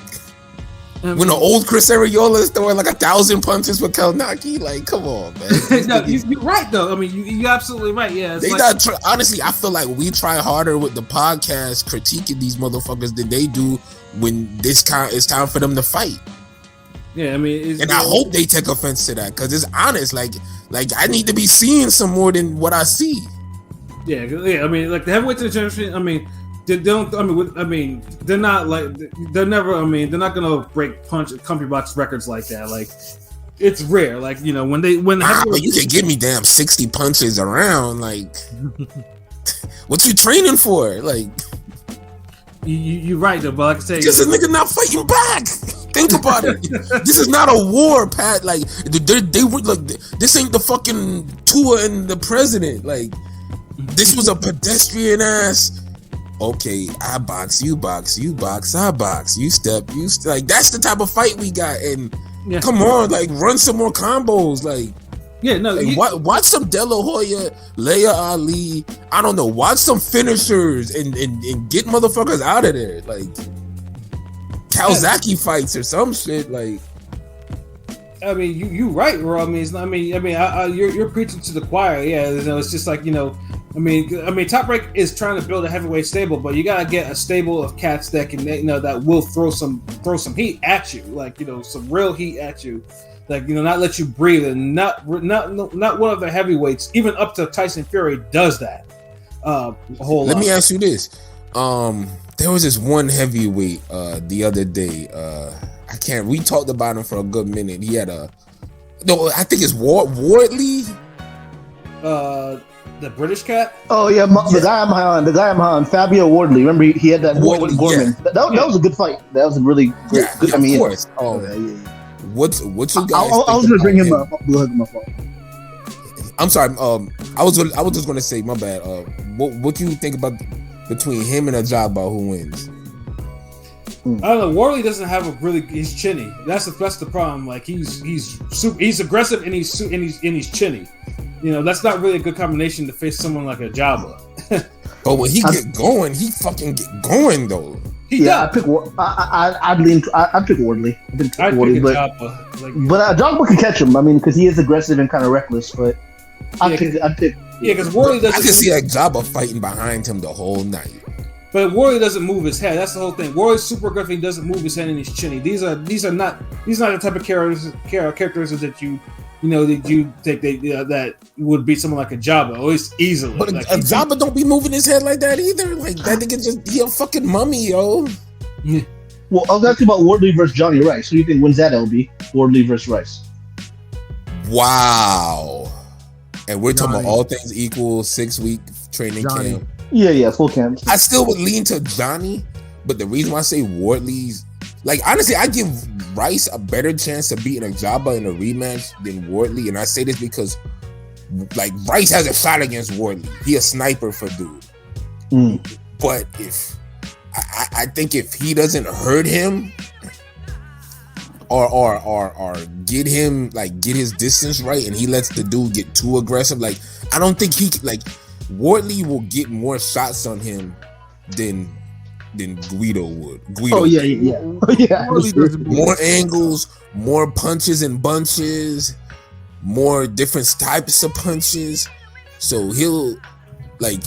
When the old Chris Arreola is throwing like 1,000 punches for Kalnaki, like, come on, man. No, you're right though. I mean, you're absolutely right. Yeah, they like, honestly, I feel like we try harder with the podcast critiquing these motherfuckers than they do when it's time for them to fight. Yeah, I mean, I hope they take offense to that because it's honest. Like I need to be seeing some more than what I see. Yeah. I mean, like the heavyweight championship. I mean. They don't. I mean, they're not like they're never. I mean, they're not gonna break country box records like that. Like, it's rare. Like, you know, when but you can give me damn 60 punches around. Like, what you training for? Like, you're right though. But like I say, just a nigga not fighting back. Think about it. This is not a war, Pat. Like, they were like, this ain't the fucking tour and the president. Like, this was a pedestrian ass. Okay, I box, you box, you box, I box, you step, like that's the type of fight we got. And come on, like run some more combos, like watch some De La Hoya, Leia Ali. I don't know, watch some finishers and get motherfuckers out of there, like Kawasaki fights or some shit. Like, I mean, you right, bro. I mean, it's not, I mean, you're preaching to the choir. Yeah, you know, it's just like, you know. I mean, Top Rank is trying to build a heavyweight stable, but you gotta get a stable of cats that can, you know, that will throw some heat at you, like, you know, some real heat at you, like, you know, not let you breathe. And not one of the heavyweights, even up to Tyson Fury, does that. A whole lot. Let me ask you this: there was this one heavyweight the other day. We talked about him for a good minute. He had I think it's Wardley. The British cat? Oh yeah, the guy I'm on, Fabio Wardley. Remember he had that war with Gorman. Yeah. That was a good fight. That was a really good. Yeah, I mean, of course. What's you guys? I was gonna bring him up. My fault. I'm sorry. I was just gonna say, my bad. What do you think about between him and Ajagba, who wins? I don't know. Wardley doesn't have he's chinny. That's the problem. Like he's aggressive and he's chinny. You know, that's not really a good combination to face someone like Ajagba. But when he get going, he fucking get going though. I'd pick Wardley. I'd pick Wardley, but Ajagba can catch him. I mean, because he is aggressive and kind of reckless. But I'd pick. Yeah, because Wardley doesn't. I can see Ajagba fighting behind him the whole night. But Wardley doesn't move his head. That's the whole thing. Wardley's super aggressive. He doesn't move his head and he's chinny. These are not the type of characters that you know that you think that would beat someone like Ajagba always easily. But like, Ajagba don't be moving his head like that either. Like that nigga he a fucking mummy, yo. Yeah. Well, I was asking about Wardley versus Jonnie Rice. Who do you think wins that, LB? Wardley versus Rice. Wow. And we're talking about all things equal, 6-week training camp. Yeah, full camp. I still would lean to Jonnie, but the reason why I say Wardley's, like, honestly, I give Rice a better chance of beating Ajagba in a rematch than Wardley, and I say this because like Rice has a shot against Wardley. He a sniper for dude. But if I think if he doesn't hurt him or get him like get his distance right and he lets the dude get too aggressive, like I don't think he like Wardley will get more shots on him than Guido would. Oh yeah. More angles, more punches and bunches, more different types of punches. So he'll like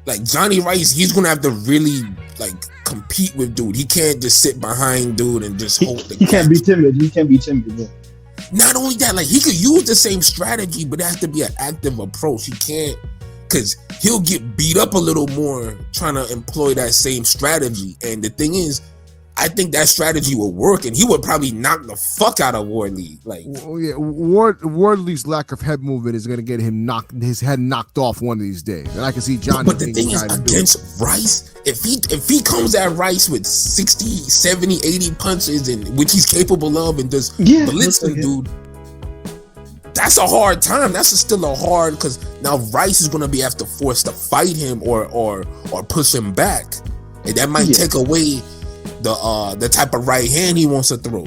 Jonnie Rice, he's gonna have to really like compete with dude. He can't just sit behind dude and just hold the He can't be timid. Yeah. Not only that, like he could use the same strategy, but it has to be an active approach. He can't, because he'll get beat up a little more trying to employ that same strategy. And the thing is, I think that strategy will work, and he would probably knock the fuck out of Wardley. Like, Wardley's lack of head movement is gonna get him his head knocked off one of these days. And I can see Jonnie. But the thing is, against Rice, if he comes at Rice with 60, 70, 80 punches, and which he's capable of, and just blitzing dude, that's a hard time. That's still a hard, because now Rice is gonna be have to force to fight him or push him back, and that might take away the type of right hand he wants to throw.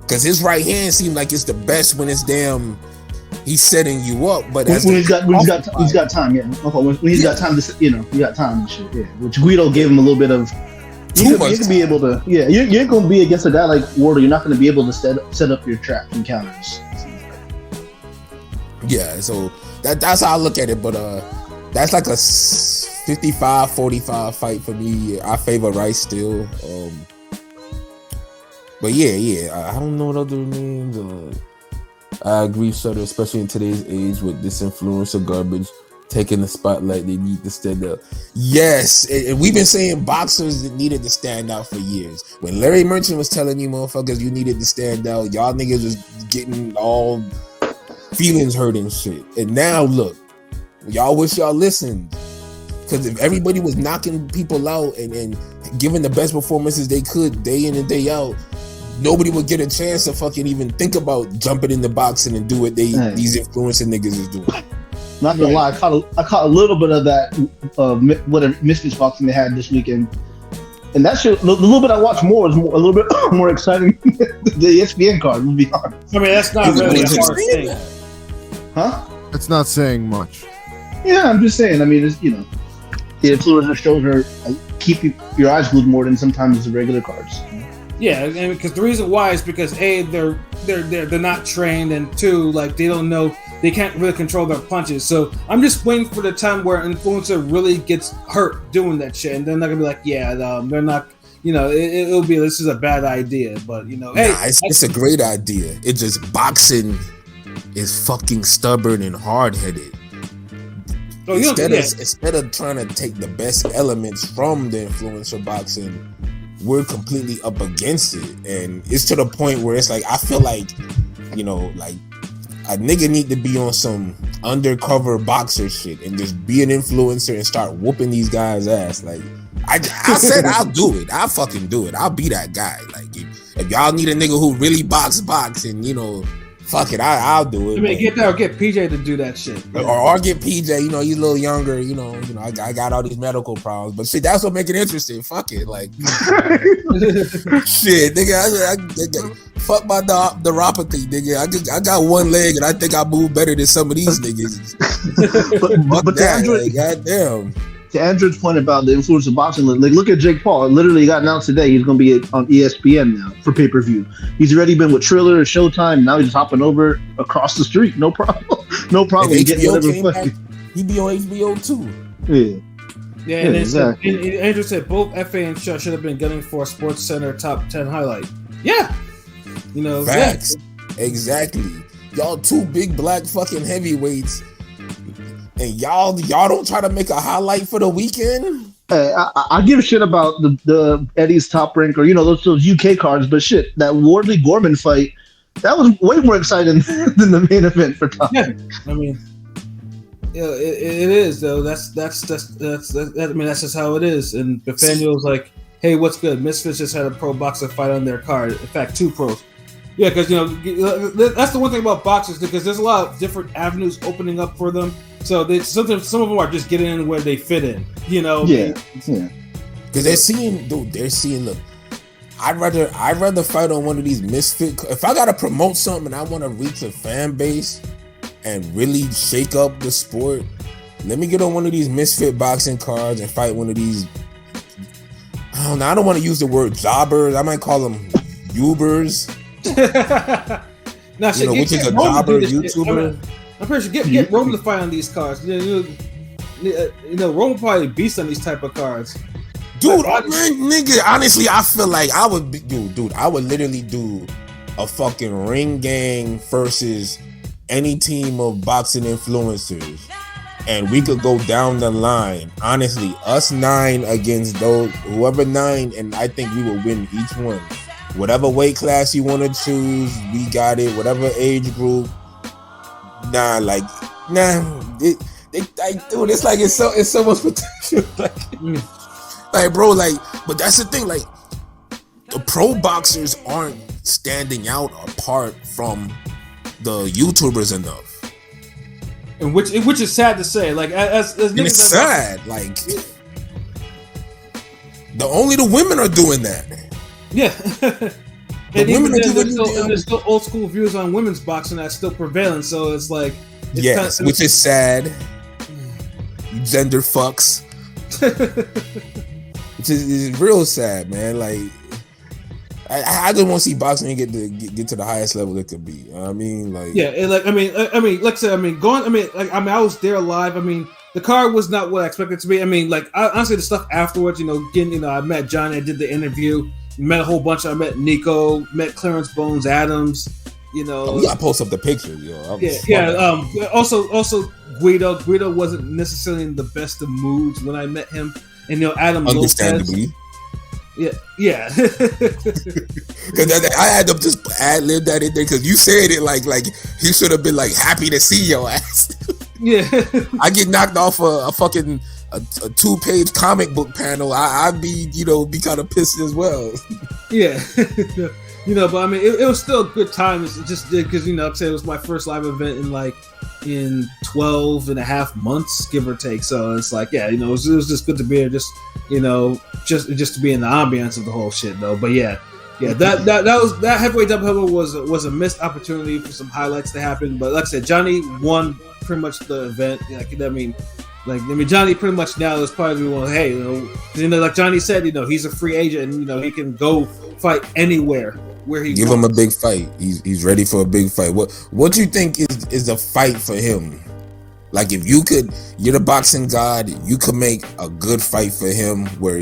Because his right hand seems like it's the best when it's he's setting you up. But when he's got time, when he's got time to, he got time and shit. Yeah, which Guido gave him a little bit of. You can be able to, you're going to be against a guy like Wardley. You're not going to be able to set up your traps and counters. Yeah, so that's how I look at it. But that's like a 55-45 fight for me. I favor Rice still. But I don't know what other names. I agree, Sutter, especially in today's age with this influencer garbage taking the spotlight. They need to stand up. Yes, and we've been saying boxers that needed to stand out for years. When Larry Merchant was telling you motherfuckers you needed to stand out, y'all niggas was getting all feelings hurt and shit. And now look, y'all wish y'all listened. Because if everybody was knocking people out and giving the best performances they could day in and day out, nobody would get a chance to fucking even think about jumping in the boxing and do what these influencing niggas is doing. Not gonna lie, I caught a little bit of that what a Misfits boxing they had this weekend, and that shit. The little bit I watched more was a little bit more exciting than the ESPN card. We'll be honest. I mean, that's not really a hard thing, huh? That's not saying much. Yeah, I'm just saying. I mean, it's, the influencer shows are keep your eyes glued more than sometimes the regular cards. Yeah, and because the reason why is because A, they're not trained, and two, like they don't know, they can't really control their punches. So I'm just waiting for the time where an influencer really gets hurt doing that shit, and they're not gonna be like, they're not, it'll be, this is a bad idea, but it's a great idea. It's just boxing is fucking stubborn and hard headed. Instead of trying to take the best elements from the influencer boxing, we're completely up against it, and it's to the point where it's like I feel like like a nigga need to be on some undercover boxer shit and just be an influencer and start whooping these guys' ass. Like I said, I'll do it. I'll fucking do it. I'll be that guy. Like if y'all need a nigga who really box and fuck it, I'll do it. I mean, get PJ to do that shit, or get PJ. He's a little younger. I got all these medical problems, but shit, that's what make it interesting. Fuck it, like shit, nigga. I fuck my neuropathy, nigga. I got one leg, and I think I move better than some of these niggas. but that, goddamn. To Andrew's point about the influencer boxing, like look at Jake Paul. It literally got announced today he's going to be on ESPN now for pay-per-view. He's already been with Triller and Showtime. Now he's just hopping over across the street. No problem. No problem. He be on HBO too. Yeah, and exactly. Andrew said both Efe and Shaw should have been gunning for a Sports Center top 10 highlight. Yeah. Facts. Yeah. Exactly. Y'all two big black fucking heavyweights. And y'all don't try to make a highlight for the weekend? I give a shit about the Eddie's Top Rank or those UK cards, but shit, that Wardley Gorman fight, that was way more exciting than the main event for Top. Yeah, I mean, it is though. That's just how it is. And Nathaniel's like, hey, what's good? Misfits just had a pro boxer fight on their card. In fact, two pros. Yeah, because that's the one thing about boxers, because there's a lot of different avenues opening up for them. So sometimes some of them are just getting in where they fit in. Yeah. Because they're seeing. Look, I'd rather fight on one of these misfit. If I gotta promote something and I want to reach a fan base and really shake up the sport, let me get on one of these misfit boxing cards and fight one of these. I don't know. I don't want to use the word jobbers. I might call them Ubers. Now, which is a jobber YouTuber. I'm pretty sure get Rome to fight on these cards. Rome probably beast on these type of cards. Dude, nigga, honestly, I feel like I would be, dude, I would literally do a fucking ring gang versus any team of boxing influencers, and we could go down the line. Honestly, us 9 against whoever 9, and I think we will win each one. Whatever weight class you want to choose, we got it. Whatever age group, dude, it's like it's so much potential. Like, bro, but that's the thing. Like, the pro boxers aren't standing out apart from the YouTubers enough, and which is sad to say. Like, as it's sad. Like, only the women are doing that. Yeah. And even there's still old school views on women's boxing that's still prevalent. So it's like, which is sad. Gender fucks. Which is real sad, man. Like, I just want to see boxing get to the highest level it could be. You know what I mean, like, yeah, and like I said, I was there live. I mean, the card was not what I expected it to be. I mean, like, honestly, the stuff afterwards, I met Jonnie, I did the interview, met a whole bunch. I met Nico, met Clarence Bones Adams. We gotta post up the pictures, yo. Also Guido. Guido wasn't necessarily in the best of moods when I met him, and Adam understandably. Lopez. Yeah. Because I had to just ad-lib that in there because you said it like he should have been like happy to see your ass. Yeah. I get knocked off a fucking a 2-page comic book panel. I'd be be kind of pissed as well. Yeah. But I mean, it was still a good time. It's just because I'd say it was my first live event in 12 and a half months, give or take. So it's like, it was just good to be there, just to be in the ambiance of the whole shit, though. But that heavyweight double was a missed opportunity for some highlights to happen. But like I said, Jonnie won pretty much the event. Jonnie pretty much now is probably one. Hey, like Jonnie said, he's a free agent, and he can go fight anywhere where he give wants. him a big fight. He's ready for a big fight. What do you think is a fight for him? Like, if you're the boxing god, you could make a good fight for him where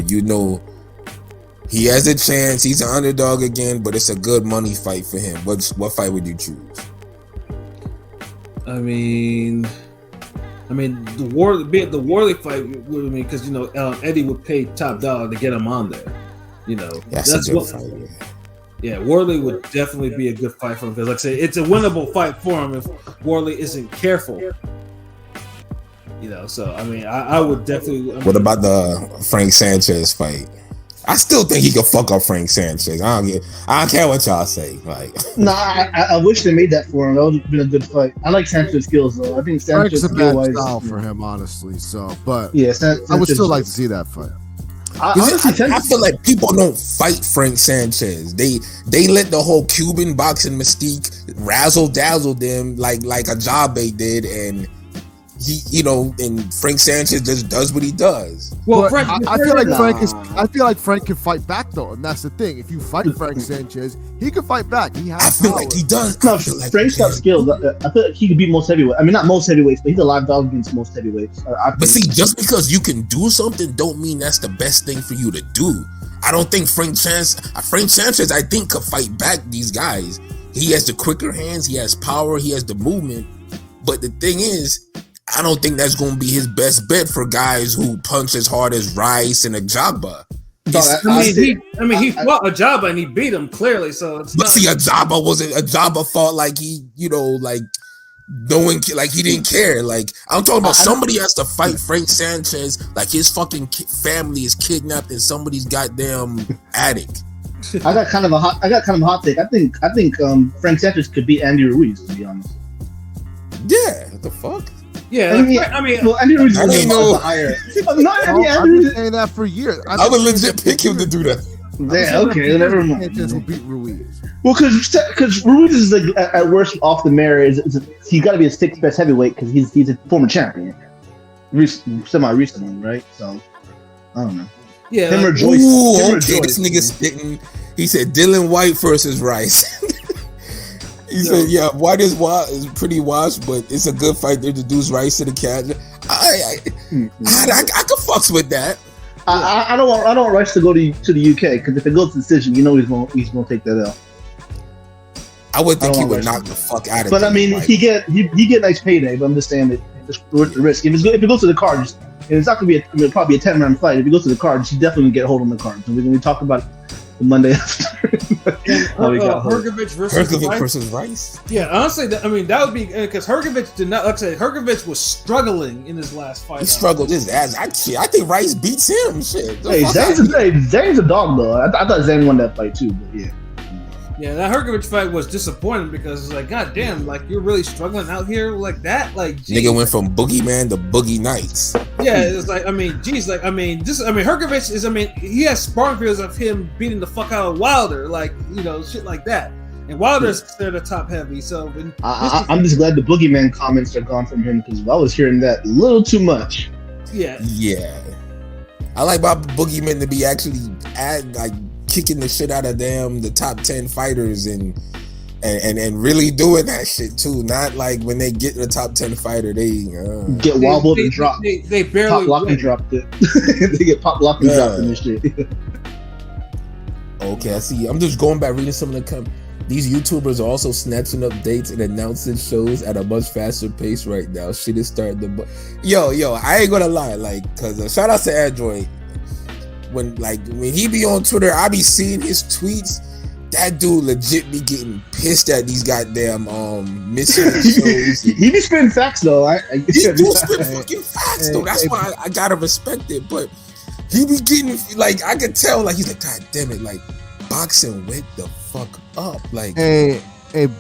he has a chance. He's an underdog again, but it's a good money fight for him. What fight would you choose? I mean, the Worley fight would because Eddie would pay top dollar to get him on there. That's a good fight. Yeah, Worley would definitely be a good fight for him because, like I say, it's a winnable fight for him if Worley isn't careful. So I mean, I would definitely. What about the Frank Sanchez fight? I still think he could fuck up Frank Sanchez. I don't care what y'all say. Like, I wish they made that for him. That would have been a good fight. I like Sanchez's skills though. I think Sanchez is a bad style for him, honestly. So, but yeah, I would still like to see that fight. I feel like people don't fight Frank Sanchez. They let the whole Cuban boxing mystique razzle dazzle them like Ajagba did, and and Frank Sanchez just does what he does. Well, I feel like Frank can fight back though, and that's the thing. If you fight Frank Sanchez, he can fight back. I feel like he does. No, Frank's got skills. I feel like he could beat most heavyweights. I mean, not most heavyweights, but he's a live dog against most heavyweights. But see, just because you can do something, don't mean that's the best thing for you to do. I don't think Frank Sanchez, I think, could fight back these guys. He has the quicker hands. He has power. He has the movement. But the thing is, I don't think that's going to be his best bet for guys who punch as hard as Rice and Ajagba. He fought Ajagba and he beat him clearly. So it's Ajagba fought like he, knowing like he didn't care. Like, I'm talking about somebody has to fight Frank Sanchez like his fucking family is kidnapped in somebody's goddamn attic. I got kind of a hot take. I think Frank Sanchez could beat Andy Ruiz, to be honest. Yeah, what the fuck? Yeah, well, Andy Ruiz I didn't know. is higher. I've been saying that for years. I would legit pick him to do that. Yeah, okay, never mind. Sanchez will beat Ruiz. Well, because Ruiz is like at worst off the merit. He's got to be a sixth best heavyweight because he's a former champion, semi-recent one, right? So I don't know. Yeah. Him or Joyce. Ooh, okay. This nigga spitting. He said Dylan White versus Rice. He said, "Yeah, White is pretty washed, but it's a good fight to introduce Rice to the catch." I could fucks with that. I don't want Rice to go to the UK because if it goes to decision, you know he's gonna take that L. I would think he would knock the fuck out of him. But I mean, he get a nice payday. But I'm just saying that it's worth the risk. If it goes to the cards, and it's not gonna be probably a 10-round fight. If it goes to the cards, he definitely get a hold on the cards. And we're gonna talk about it the Monday after. Hergovich versus Rice. Yeah, honestly, that would be because Hergovich did not. Like I said, Hergovich was struggling in his last fight. He struggled his ass. I think Rice beats him. Shit. Hey, Zane's a dog though. I thought Zane won that fight too, but yeah. Yeah, that Hergovich fight was disappointing because it's like, god damn, like you're really struggling out here like that, like geez. Nigga went from Boogeyman to Boogie Nights. Yeah, it's like Hergovich is he has sparring videos of him beating the fuck out of Wilder, like shit like that, and Wilder's considered a top heavy. So I'm just glad the Boogeyman comments are gone from him because I was hearing that a little too much. Yeah. I like Bob Boogeyman to be actually kicking the shit out of the top 10 fighters and really doing that shit too. Not like when they get the top 10 fighter, they get wobbled and dropped. They barely pop lock and dropped it. They get pop lock and dropped in this shit. Okay, I see. I'm just going back reading some of the these YouTubers are also snatching up dates and announcing shows at a much faster pace right now. Shit is starting to yo, I ain't gonna lie, cause shout out to Android. When he be on Twitter, I be seeing his tweets. That dude legit be getting pissed at these goddamn missing shows. He be spitting facts though. He do spit fucking facts though. That's why I gotta respect it. But he be getting I could tell he's like, god damn it, boxing wake the fuck up. Hey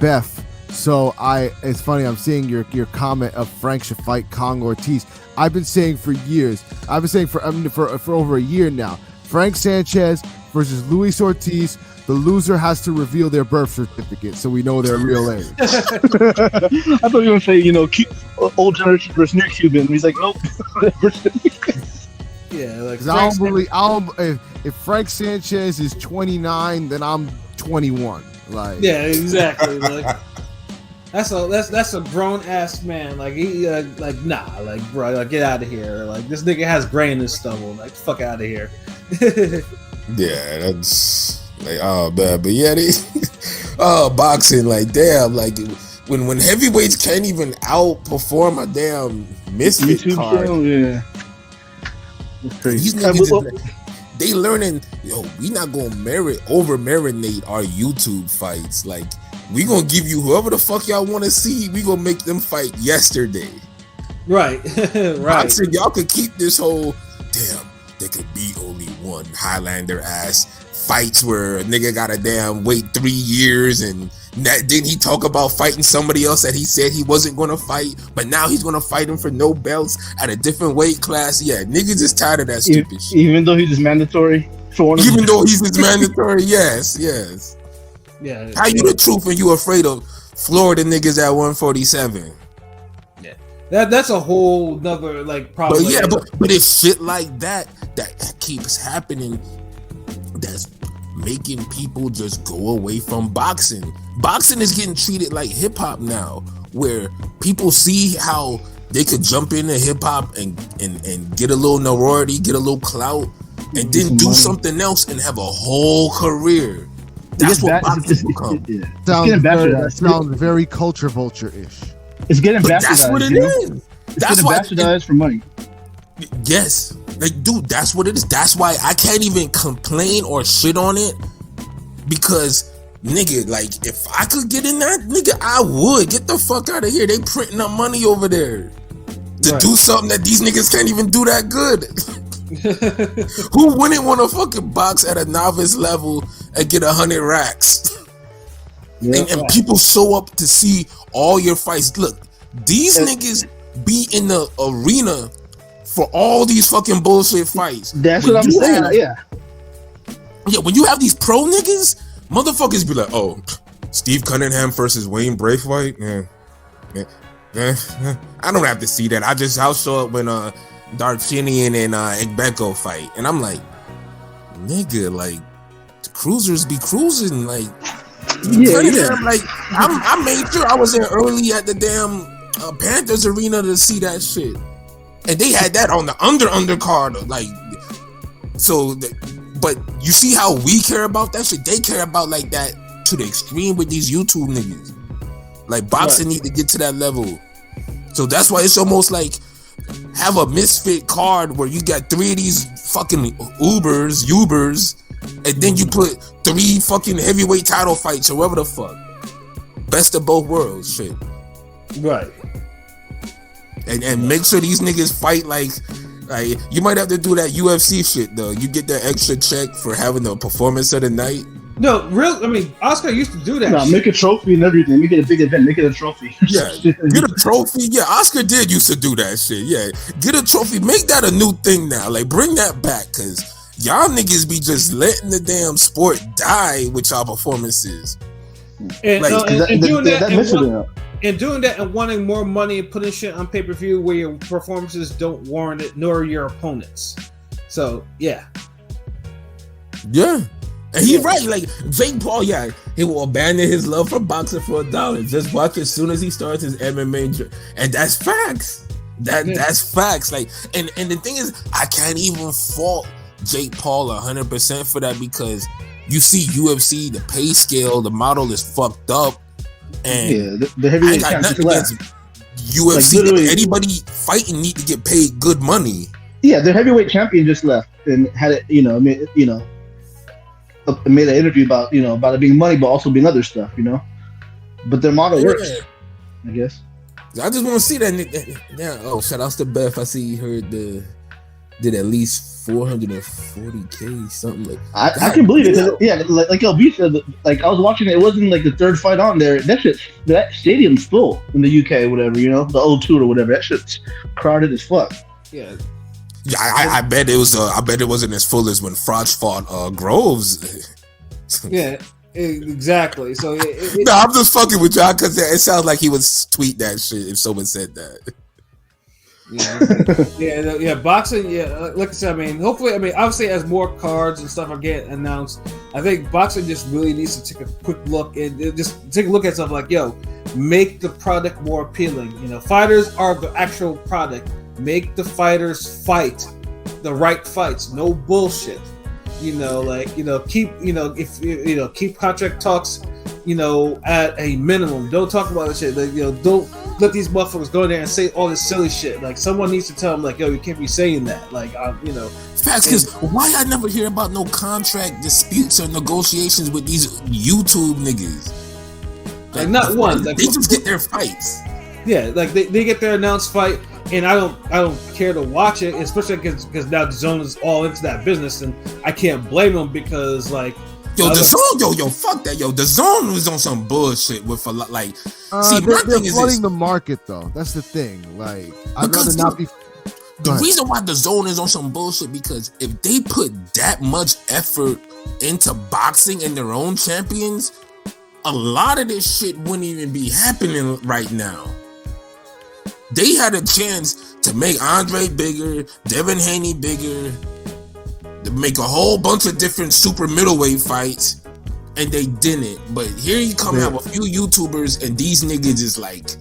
Beth. So it's funny. I'm seeing your comment of Frank should fight Kong Ortiz. I've been saying for years. I've been saying for over a year now. Frank Sanchez versus Luis Ortiz. The loser has to reveal their birth certificate so we know their real age. I thought you were going to say, old generation versus new Cuban. He's like, nope. Yeah, I don't believe. If Frank Sanchez is 29, then I'm 21. Yeah, exactly. That's a grown ass man. Nah, bro, get out of here. This nigga has grain in his stubble. Fuck out of here. Yeah, that's oh man, but yeah, boxing damn, when heavyweights can't even outperform a damn misfit YouTube card. Show, yeah, that's crazy. These niggas they learning. We not gonna marinate our YouTube fights. We gonna give you whoever the fuck y'all want to see. We gonna make them fight yesterday. Right, right. Boxing, y'all could keep this whole damn. There could be only one Highlander ass fights where a nigga got a damn wait 3 years and didn't he talk about fighting somebody else that he said he wasn't gonna fight, but now he's gonna fight him for no belts at a different weight class. Yeah, niggas is tired of that stupid shit. Even though he's mandatory for one. Even though he's mandatory, yes. Yeah. How you the truth and you afraid of Florida niggas at 147? Yeah. That's a whole nother problem. But yeah, but it's shit like that keeps happening. That's making people just go away from boxing. Boxing is getting treated like hip hop now, where people see how they could jump into hip hop and get a little notoriety, get a little clout, and then do something else and have a whole career. That's what boxing become. Sounds very culture vulture-ish. It's getting bastardized. That's what it is. That's why bastardized for money. Yes. Dude, that's what it is. That's why I can't even complain or shit on it. Because, nigga, if I could get in that, nigga, I would. Get the fuck out of here. They printing up money over there to do something that these niggas can't even do that good. Who wouldn't want to fucking box at a novice level and get 100 racks. Yeah. And people show up to see all your fights. Look, these niggas be in the arena for all these fucking bullshit fights. That's what I'm saying. Yeah, when you have these pro niggas, motherfuckers be like, oh, Steve Cunningham versus Wayne Braithwaite? Yeah. I don't have to see that. I'll show up when Darchinian and Ekbeko fight. And I'm like, nigga, like, the cruisers be cruising, like, Cunningham, like, I made sure I was there early at the damn Panthers arena to see that shit. And they had that on the undercard, like, so, but you see how we care about that shit? They care about, like, that to the extreme with these YouTube niggas. Like, boxing need to get to that level. So that's why it's almost like have a misfit card where you got 3 of these fucking Ubers, and then you put 3 fucking heavyweight title fights or whatever the fuck. Best of both worlds, shit. Right. And make sure these niggas fight like you might have to do that UFC shit though. You get that extra check for having the performance of the night. No, Oscar used to do that. No, make a trophy and everything. Make it a big event. Make it a trophy. Yeah, get a trophy. Yeah, Oscar did used to do that shit. Yeah, get a trophy. Make that a new thing now. Like, bring that back, cause y'all niggas be just letting the damn sport die with y'all performances. And, like, and doing that and wanting more money and putting shit on pay-per-view where your performances don't warrant it, nor your opponents. So yeah. And he's right, like Jake Paul, he will abandon his love for boxing for $1. Just watch as soon as he starts his MMA, and that's facts. That's facts. Like, and the thing is, I can't even fault Jake Paul 100% for that, because you see UFC, the pay scale, the model is fucked up, and the heavyweight champion left. UFC, like, anybody fighting need to get paid good money. Yeah, the heavyweight champion just left and had it, made an interview about it being money, but also being other stuff, But their model works, I guess. I just want to see that. Yeah. Oh, shout outs to Beth. I see you heard did at least 440K something like. I can believe it. Yeah, like LB said, like I was watching it. It wasn't like the third fight on there. That stadium's full in the UK, or whatever, the O2 or whatever. That shit's crowded as fuck. Yeah. Yeah, I bet it was. I bet it wasn't as full as when Froch fought Groves. Yeah, exactly. So no, I'm just fucking with y'all because it sounds like he would tweet that shit if someone said that. Yeah, boxing. Yeah, like I said, hopefully, obviously, as more cards and stuff are getting announced, I think boxing just really needs to take a quick look and just take a look at stuff like, make the product more appealing. Fighters are the actual product. Make the fighters fight the right fights. No bullshit. Keep contract talks, at a minimum. Don't talk about this shit. Like, don't let these motherfuckers go in there and say all this silly shit. Like, someone needs to tell them, like, you can't be saying that. Like, Facts, because why I never hear about no contract disputes or negotiations with these YouTube niggas? Like not one. They just get their fights. Yeah, like they get their announced fight, and I don't care to watch it, especially because now DAZN is all into that business, and I can't blame them because like. DAZN, fuck that, DAZN was on some bullshit with a lot, like. See, they're flooding the market though. That's the thing. Like, I'd rather not be. The reason why DAZN is on some bullshit because if they put that much effort into boxing and their own champions, a lot of this shit wouldn't even be happening right now. They had a chance to make Andre bigger, Devin Haney bigger, to make a whole bunch of different super middleweight fights, and they didn't. But here you come have a few YouTubers, and these niggas is like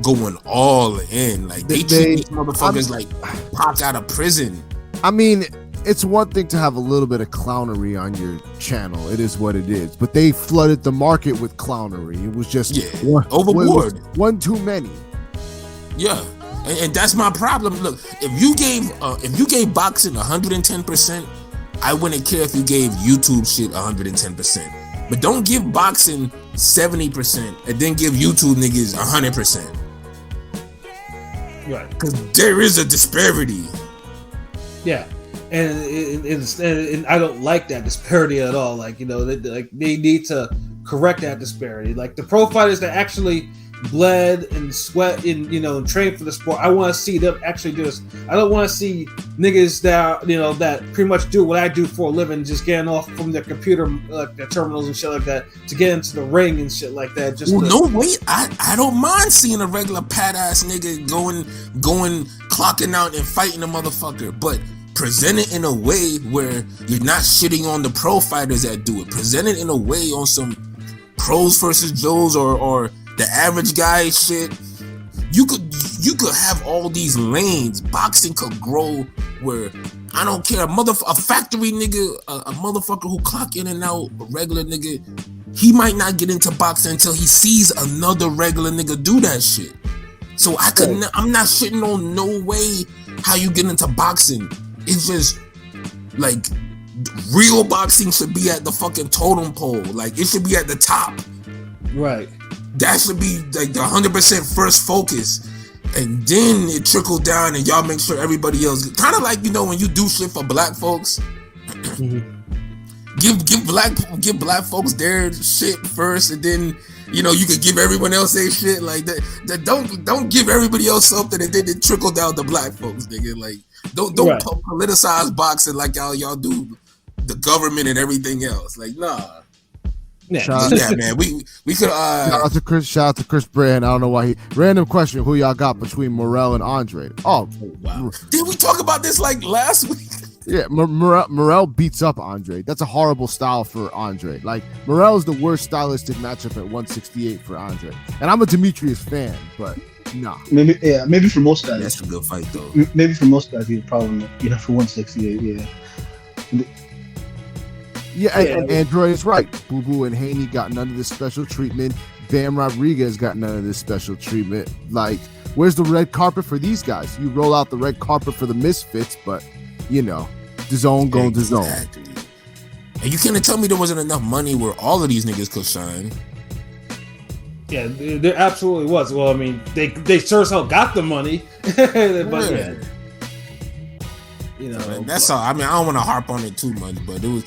going all in. Like they treat these motherfuckers like Pac out of prison. It's one thing to have a little bit of clownery on your channel. It is what it is. But they flooded the market with clownery. It was just overboard. One too many. Yeah, and that's my problem. Look, if you gave boxing 110%, I wouldn't care if you gave YouTube shit 110%. But don't give boxing 70% and then give YouTube niggas 100%. Right. Because there is a disparity. Yeah. and I don't like that disparity at all. Like, you know, they need to correct that disparity. Like the pro fighters that actually bled and sweat and, you know, and train for the sport, I want to see them actually do this. I don't want to see niggas that, you know, that pretty much do what I do for a living, just getting off from their computer, like their terminals and shit like that, to get into the ring and shit like that. Just no, wait, I don't mind seeing a regular pat ass nigga going clocking out and fighting a motherfucker, but present it in a way where you're not shitting on the pro fighters that do it. Present it in a way on some pros versus Joes or the average guy shit. You could have all these lanes. Boxing could grow where, I don't care, a factory nigga, a motherfucker who clock in and out, a regular nigga, he might not get into boxing until he sees another regular nigga do that shit. So I'm not shitting on no way how you get into boxing. It's just like real boxing should be at the fucking totem pole. Like it should be at the top. Right. That should be like the 100% first focus, and then it trickle down, and y'all make sure everybody else. Kind of like, you know, when you do shit for black folks, give black folks their shit first, and then, you know, you could give everyone else their shit like that. Don't give everybody else something and then it trickle down to black folks, nigga. Like don't politicize boxing like y'all do the government and everything else. Like, nah. Yeah, man. We could shout out to Chris Brand. I don't know why random question, who y'all got between Morel and Andre? Oh wow. Did we talk about this like last week? Yeah, Morel beats up Andre. That's a horrible style for Andre. Like, Morel is the worst stylistic matchup at 168 for Andre. And I'm a Demetrius fan, but nah. Maybe for most guys. That's a good fight though. Maybe for most guys he's probably, you know, for 168, yeah. Yeah, and Android is right. Boo Boo and Haney got none of this special treatment. Bam Rodriguez got none of this special treatment. Like, where's the red carpet for these guys? You roll out the red carpet for the misfits, but, you know, the zone going to zone. And you can't tell me there wasn't enough money where all of these niggas could shine. Yeah, there absolutely was. Well, I mean, they sure as hell got the money. But yeah. You know, man, that's all. I mean, I don't want to harp on it too much, but it was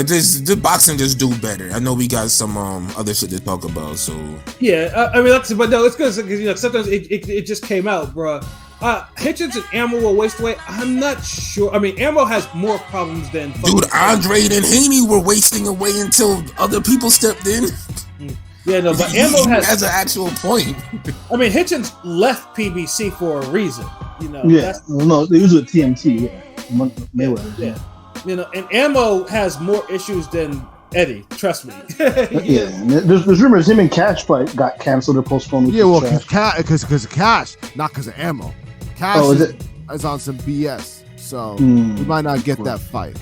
this boxing just do better. I know we got some other shit to talk about, so yeah. I mean, but no, it's good because, you know, sometimes it just came out, bro. Hitchens and Ammo will waste away. I'm not sure. I mean, Ammo has more problems than dude. Andre and Haney were wasting away until other people stepped in. Yeah, no, but Ammo has an actual point. I mean, Hitchens left PBC for a reason. You know. Yeah. No, they was with TMT. Yeah. Mayweather. Yeah. You know, and Ammo has more issues than Eddie. Trust me. Yeah. There's rumors him and Cash fight got canceled or postponed. Yeah, well, because of Cash, not because of Ammo. Cash is on some BS, so we might not get that fight.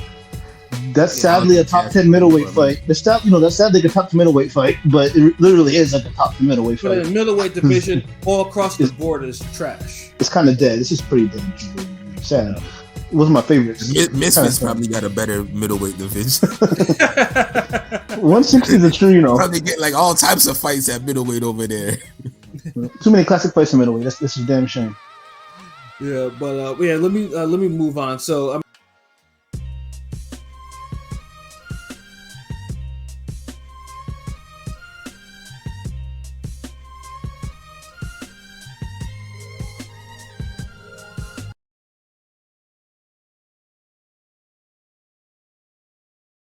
That's sadly a top 10 middleweight fight. That's sadly like a top 10 middleweight fight, but it literally is like a top 10 middleweight fight. But the middleweight division all across the board is trash. It's kind of dead. This is pretty dead. Sad. It wasn't my favorite. Misfits probably got a better middleweight division. 160 is a true, you know. Probably get like all types of fights at middleweight over there. Too many classic fights in middleweight. That's a damn shame. Yeah, but let me move on. So I